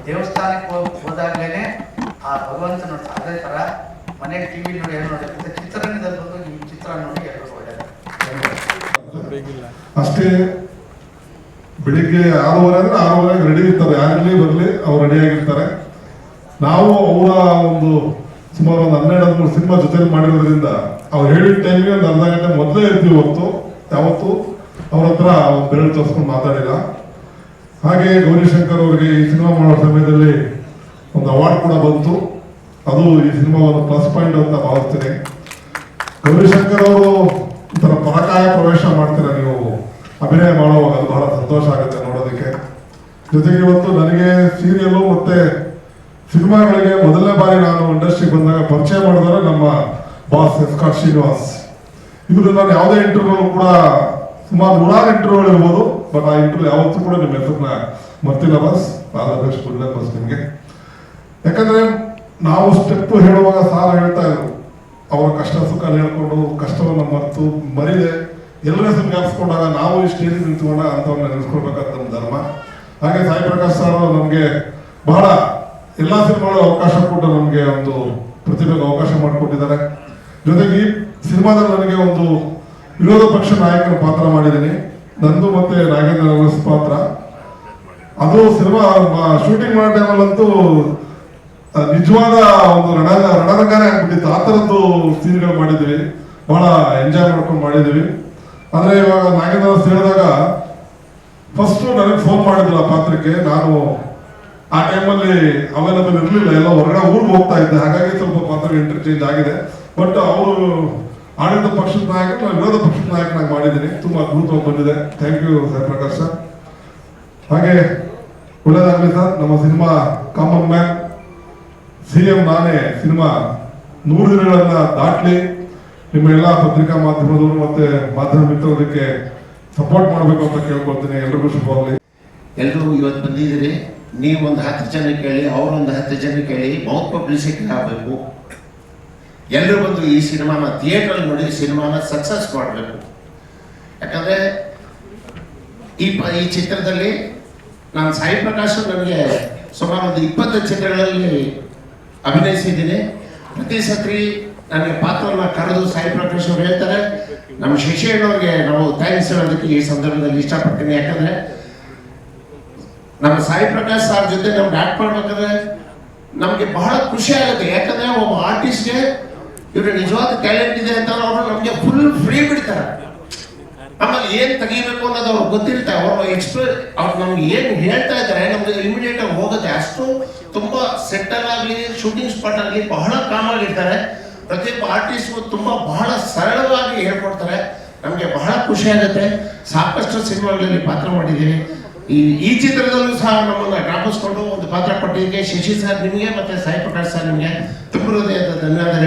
ದೇವಸ್ಥಾನಕ್ಕೆ ಹೋದಾಗ್ಲೇನೆ ಆ ಭಗವಂತ ನೋಡಿ. ಅದೇ ಥರ ಮನೆಗೆ ಟಿವಿ ನೋಡಿ ಏನು ನೋಡಿ, ಚಿತ್ರರಂಗದಲ್ಲಿ ಬಂದು ಈ ಚಿತ್ರ ನೋಡಿ ಎಲ್ಲರೂ ಒಳ್ಳೆಯದು. ಅಷ್ಟೇ ಬೆಳಿಗ್ಗೆ 6:15 ಅಂದ್ರೆ 6:15 ರೆಡಿ ಇರ್ತಾರೆ, ಯಾರಿರ್ಲಿ ಬರಲಿ ಅವ್ರು ರೆಡಿಯಾಗಿರ್ತಾರೆ. ನಾವು ಅವರ ಒಂದು ಸುಮಾರು ಒಂದು 12-13 ಸಿನಿಮಾ ಜೊತೆಲಿ ಮಾಡಿರೋದ್ರಿಂದ ಅವ್ರು ಹೇಳಿದ ಟೈಮ್ಗೆ ಒಂದು ಅರ್ಧ ಗಂಟೆ ಮೊದಲೇ ಇರ್ತೀವಿ ಹೊತ್ತು. ಯಾವತ್ತು ಅವ್ರ ಹತ್ರ ಒಂದು ಬೆರಳು ತೋರಿಸ್ಕೊಂಡು ಮಾತಾಡಿಲ್ಲ. ಹಾಗೆ ಗೌರಿಶಂಕರ್ ಅವರಿಗೆ ಈ ಸಿನಿಮಾ ಮಾಡೋ ಸಮಯದಲ್ಲಿ ಒಂದು ಅವಾರ್ಡ್ ಕೂಡ ಬಂತು. ಅದು ಈ ಸಿನಿಮಾ ಒಂದು ಪ್ಲಸ್ ಪಾಯಿಂಟ್ ಅಂತ ಭಾವಿಸ್ತೀನಿ. ಗೌರಿಶಂಕರ್ ಅವರು ಈ ಥರ ಪರಕಾಯ ಪ್ರವೇಶ ಮಾಡ್ತೀರ ನೀವು ಅಭಿನಯ ಮಾಡುವಾಗ, ಅದು ಬಹಳ ಸಂತೋಷ ಆಗುತ್ತೆ ನೋಡೋದಕ್ಕೆ. ಜೊತೆಗೆ ಇವತ್ತು ನನಗೆ ಸೀರಿಯಲ್ಲು ಮತ್ತೆ ಸಿನಿಮಾಗಳಿಗೆ ಮೊದಲನೇ ಬಾರಿ ನಾನು ಇಂಡಸ್ಟ್ರಿಗೆ ಬಂದಾಗ ಪರಿಚಯ ಮಾಡಿದವರು ನಮ್ಮ ಬಾಸ್ ಎಸ್ಕಾಟ್ ಶ್ರೀನಿವಾಸ್. ಇವರು ನಾನು ಯಾವುದೇ ಇಂಟರ್ವ್ಯೂ ಕೂಡ ಸುಮಾರು 100 ಇಂಟರ್ವ್ಯೂಗಳು ಇರ್ಬೋದು, ಬಟ್ ಆ ಇಂಟರ್ವ್ಯೂ ಯಾವತ್ತೂ ಕೂಡ ನಿಮ್ಮ ಹೆಸರನ್ನ ಮರ್ತಿಲ್ಲ ಬಾಸ್. ರಾಧಾಕೃಷ್ಣ ಗುಡ್ಲೆ ಬಾಸ್ ನಿಮಗೆ. ಯಾಕಂದ್ರೆ ನಾವು ಸ್ಟೆಪ್ ಹೇಳುವಾಗ ಸಾಲ ಹೇಳ್ತಾ ಇದ್ರು, ಅವರ ಕಷ್ಟ ಸುಖ ಹೇಳ್ಕೊಂಡು ಕಷ್ಟವನ್ನು ಮರಿದೆ ಎಲ್ಲರ ಹೆಸರು ಜ್ಞಾಪಿಸ್ಕೊಂಡಾಗ ನಾವು ಈ ಸ್ಟೇಜ್ ನಿಂತ್ಕೊಂಡಾಗ ಅಂಥವ್ರನ್ನ ನೆನೆಸ್ಕೊಳ್ಬೇಕಾದ ನಮ್ಮ ಧರ್ಮ. ಹಾಗೆ ಸಾಯಿ ಪ್ರಕಾಶ್ ಸರ್ ನಮಗೆ ಬಹಳ ಎಲ್ಲ ಸಿನಿಮಾಗಳು ಅವಕಾಶ ಕೊಟ್ಟು ನಮಗೆ ಒಂದು ಪ್ರತಿಭೆಗೆ ಅವಕಾಶ ಮಾಡಿಕೊಟ್ಟಿದ್ದಾರೆ. ಜೊತೆಗೆ ಈ ಸಿನಿಮಾದಲ್ಲಿ ನನಗೆ ಒಂದು ವಿರೋಧ ಪಕ್ಷ ನಾಯಕನ ಪಾತ್ರ ಮಾಡಿದ್ದೀನಿ, ನಂದು ಮತ್ತೆ ನಾಗೇಂದ್ರ ಅರಸ್ ಪಾತ್ರ. ಅದು ಸಿನಿಮಾ ಶೂಟಿಂಗ್ ಮಾಡೋ ಟೈಮಲ್ಲಂತೂ ನಿಜವಾದ ಒಂದು ರಣರಂಗನೇ ಆಗ್ಬಿಟ್ಟಿತ್ತು. ಆ ಥರದ್ದು ಸೀನ್ಗಳು ಮಾಡಿದ್ವಿ, ಬಹಳ ಎಂಜಾಯ್ ಮಾಡ್ಕೊಂಡು ಮಾಡಿದ್ವಿ. ಆದರೆ ಇವಾಗ ನಾಗೇಂದ್ರ ಅರಸ್ ಹೇಳಿದಾಗ ಫಸ್ಟು ನನಗೆ ಫೋನ್ ಮಾಡಿದ್ರು ಆ ಪಾತ್ರಕ್ಕೆ. ನಾನು ಆ ಟೈಮಲ್ಲಿ ಅವೈಲಬಲ್ ಇರಲಿಲ್ಲ, ಎಲ್ಲ ಹೊರಗಡೆ ಊರಿಗೆ ಹೋಗ್ತಾ ಇದ್ದೆ. ಹಾಗಾಗಿ ಸ್ವಲ್ಪ ಪಾತ್ರ ಇಂಟರ್ಚೇಂಜ್ ಆಗಿದೆ. ಬಟ್ ಅವರು ಆಡಳಿತ ಪಕ್ಷದ ನಾಯಕ, ವಿರೋಧ ಪಕ್ಷದ ನಾಯಕನಾಗಿ ಮಾಡಿದ್ದೀನಿ. ತುಂಬ ಅದ್ಭುತವಾಗಿ ಬಂದಿದೆ. Thank you Sai Prakash sir. ಹಾಗೆ ಒಳ್ಳೇದಾಗಲಿ ಸರ್. ನಮ್ಮ ಸಿನಿಮಾ ಕಾಮನ್ ಮ್ಯಾನ್ CM ನಾನೇ ಸಿನಿಮಾ 100 ದಿನಗಳನ್ನ ದಾಟ್ಲಿ. ನಿಮ್ಮ ಎಲ್ಲ ಪತ್ರಿಕಾ ಮಾಧ್ಯಮದವರು ಮತ್ತೆ ಮಾಧ್ಯಮ ಮಿತ್ರರಿಗೆ ಸಪೋರ್ಟ್ ಮಾಡಬೇಕು ಅಂತ ಕೇಳ್ಕೊಳ್ತೀನಿ. ಎಲ್ರಿಗೂ ಶುಭವಾಗಲಿ. ಎಲ್ಲರೂ ಇವತ್ತು ಬಂದಿದ್ದೀರಿ. ನೀವೊಂದು 10 ಜನ ಕೇಳಿ, ಅವರೊಂದು 10 ಜನ ಕೇಳಿ, ಮೌತ್ ಪಬ್ಲಿಸಿಟಿ ಆಗಬೇಕು. ಎಲ್ಲರೂ ಬಂದು ಈ ಸಿನಿಮಾನ ಥಿಯೇಟ್ರಲ್ಲಿ ನೋಡಿ ಸಿನಿಮಾನ ಸಕ್ಸಸ್ ಮಾಡಬೇಕು. ಯಾಕಂದರೆ ಈ ಚಿತ್ರದಲ್ಲಿ ನಾನು ಸಾಯಿ ಪ್ರಕಾಶ್ ನನಗೆ ಸುಮಾರು ಒಂದು 20 ಚಿತ್ರಗಳಲ್ಲಿ ಅಭಿನಯಿಸಿದ್ದೀನಿ. ಪ್ರತಿ ಸತ್ರಿ ನನಗೆ ಪಾತ್ರವನ್ನು ಕರೆದು ಸಾಯಿ ಪ್ರಕಾಶ್ ಅವರು ಹೇಳ್ತಾರೆ, ನಮ್ಮ ಶಶಿಯಣ್ಣವ್ರಿಗೆ ನಾವು ಥ್ಯಾಂಕ್ಸ್ ಹೇಳೋದಕ್ಕೆ ಈ ಸಂದರ್ಭದಲ್ಲಿ ಇಷ್ಟಪಡ್ತೀನಿ. ಯಾಕಂದರೆ ನಮ್ಮ ಸಾಯಿ ಪ್ರಕಾಶ್ ಸರ್ ಜೊತೆ ನಮ್ಗೆ ಆ್ಯಕ್ಟ್ ಮಾಡ್ಬೇಕಾದ್ರೆ ನಮಗೆ ಬಹಳ ಖುಷಿ ಆಗುತ್ತೆ. ಯಾಕಂದರೆ ಒಬ್ಬ ಆರ್ಟಿಸ್ಟ್ಗೆ ಇವ್ರ ನಿಜವಾದ ಟ್ಯಾಲೆಂಟ್ ಇದೆ ಅಂತ ಅವರು ನಮಗೆ ಫುಲ್ ಫ್ರೀ ಬಿಡ್ತಾರೆ. ಆಮೇಲೆ ಏನು ತೆಗಿಬೇಕು ಅನ್ನೋದು ಅವ್ರಿಗೆ ಗೊತ್ತಿರುತ್ತೆ. ಅವ್ರು ನಮ್ಗೆ ಏನು ಹೇಳ್ತಾ ಇದ್ದಾರೆ ನಮ್ಗೆ ಇಮಿಡಿಯೇಟ್ ಆಗಿ ಹೋಗುತ್ತೆ. ಅಷ್ಟು ತುಂಬ ಸೆಟ್ಟಲ್ ಆಗಲಿ ಶೂಟಿಂಗ್ ಸ್ಪಾಟ್ ಆಗಲಿ ಬಹಳ ಕಾಮಾಗಿರ್ತಾರೆ. ಪ್ರತಿಯೊಬ್ಬ ಆರ್ಟಿಸ್ಟ್ಗೂ ತುಂಬ ಬಹಳ ಸರಳವಾಗಿ ಹೇಳ್ಕೊಡ್ತಾರೆ. ನಮಗೆ ಬಹಳ ಖುಷಿ ಆಗುತ್ತೆ. ಸಾಕಷ್ಟು ಸಿನಿಮಾಗಳಲ್ಲಿ ಪಾತ್ರ ಮಾಡಿದ್ದೀವಿ. ಈ ಚಿತ್ರದಲ್ಲೂ ಸಹ ನಮ್ಮನ್ನು ಜ್ಞಾಪಿಸ್ಕೊಂಡು ಒಂದು ಪಾತ್ರ ಕೊಟ್ಟಿದ್ದಕ್ಕೆ ಶಶಿ ಸರ್ ನಿಮಗೆ ಮತ್ತು ಸಾಯಿ ಪ್ರಕಾಶ್ ಸರ್ ನಿಮಗೆ ತುಂಬ ಹೃದಯದ ಧನ್ಯವಾದ.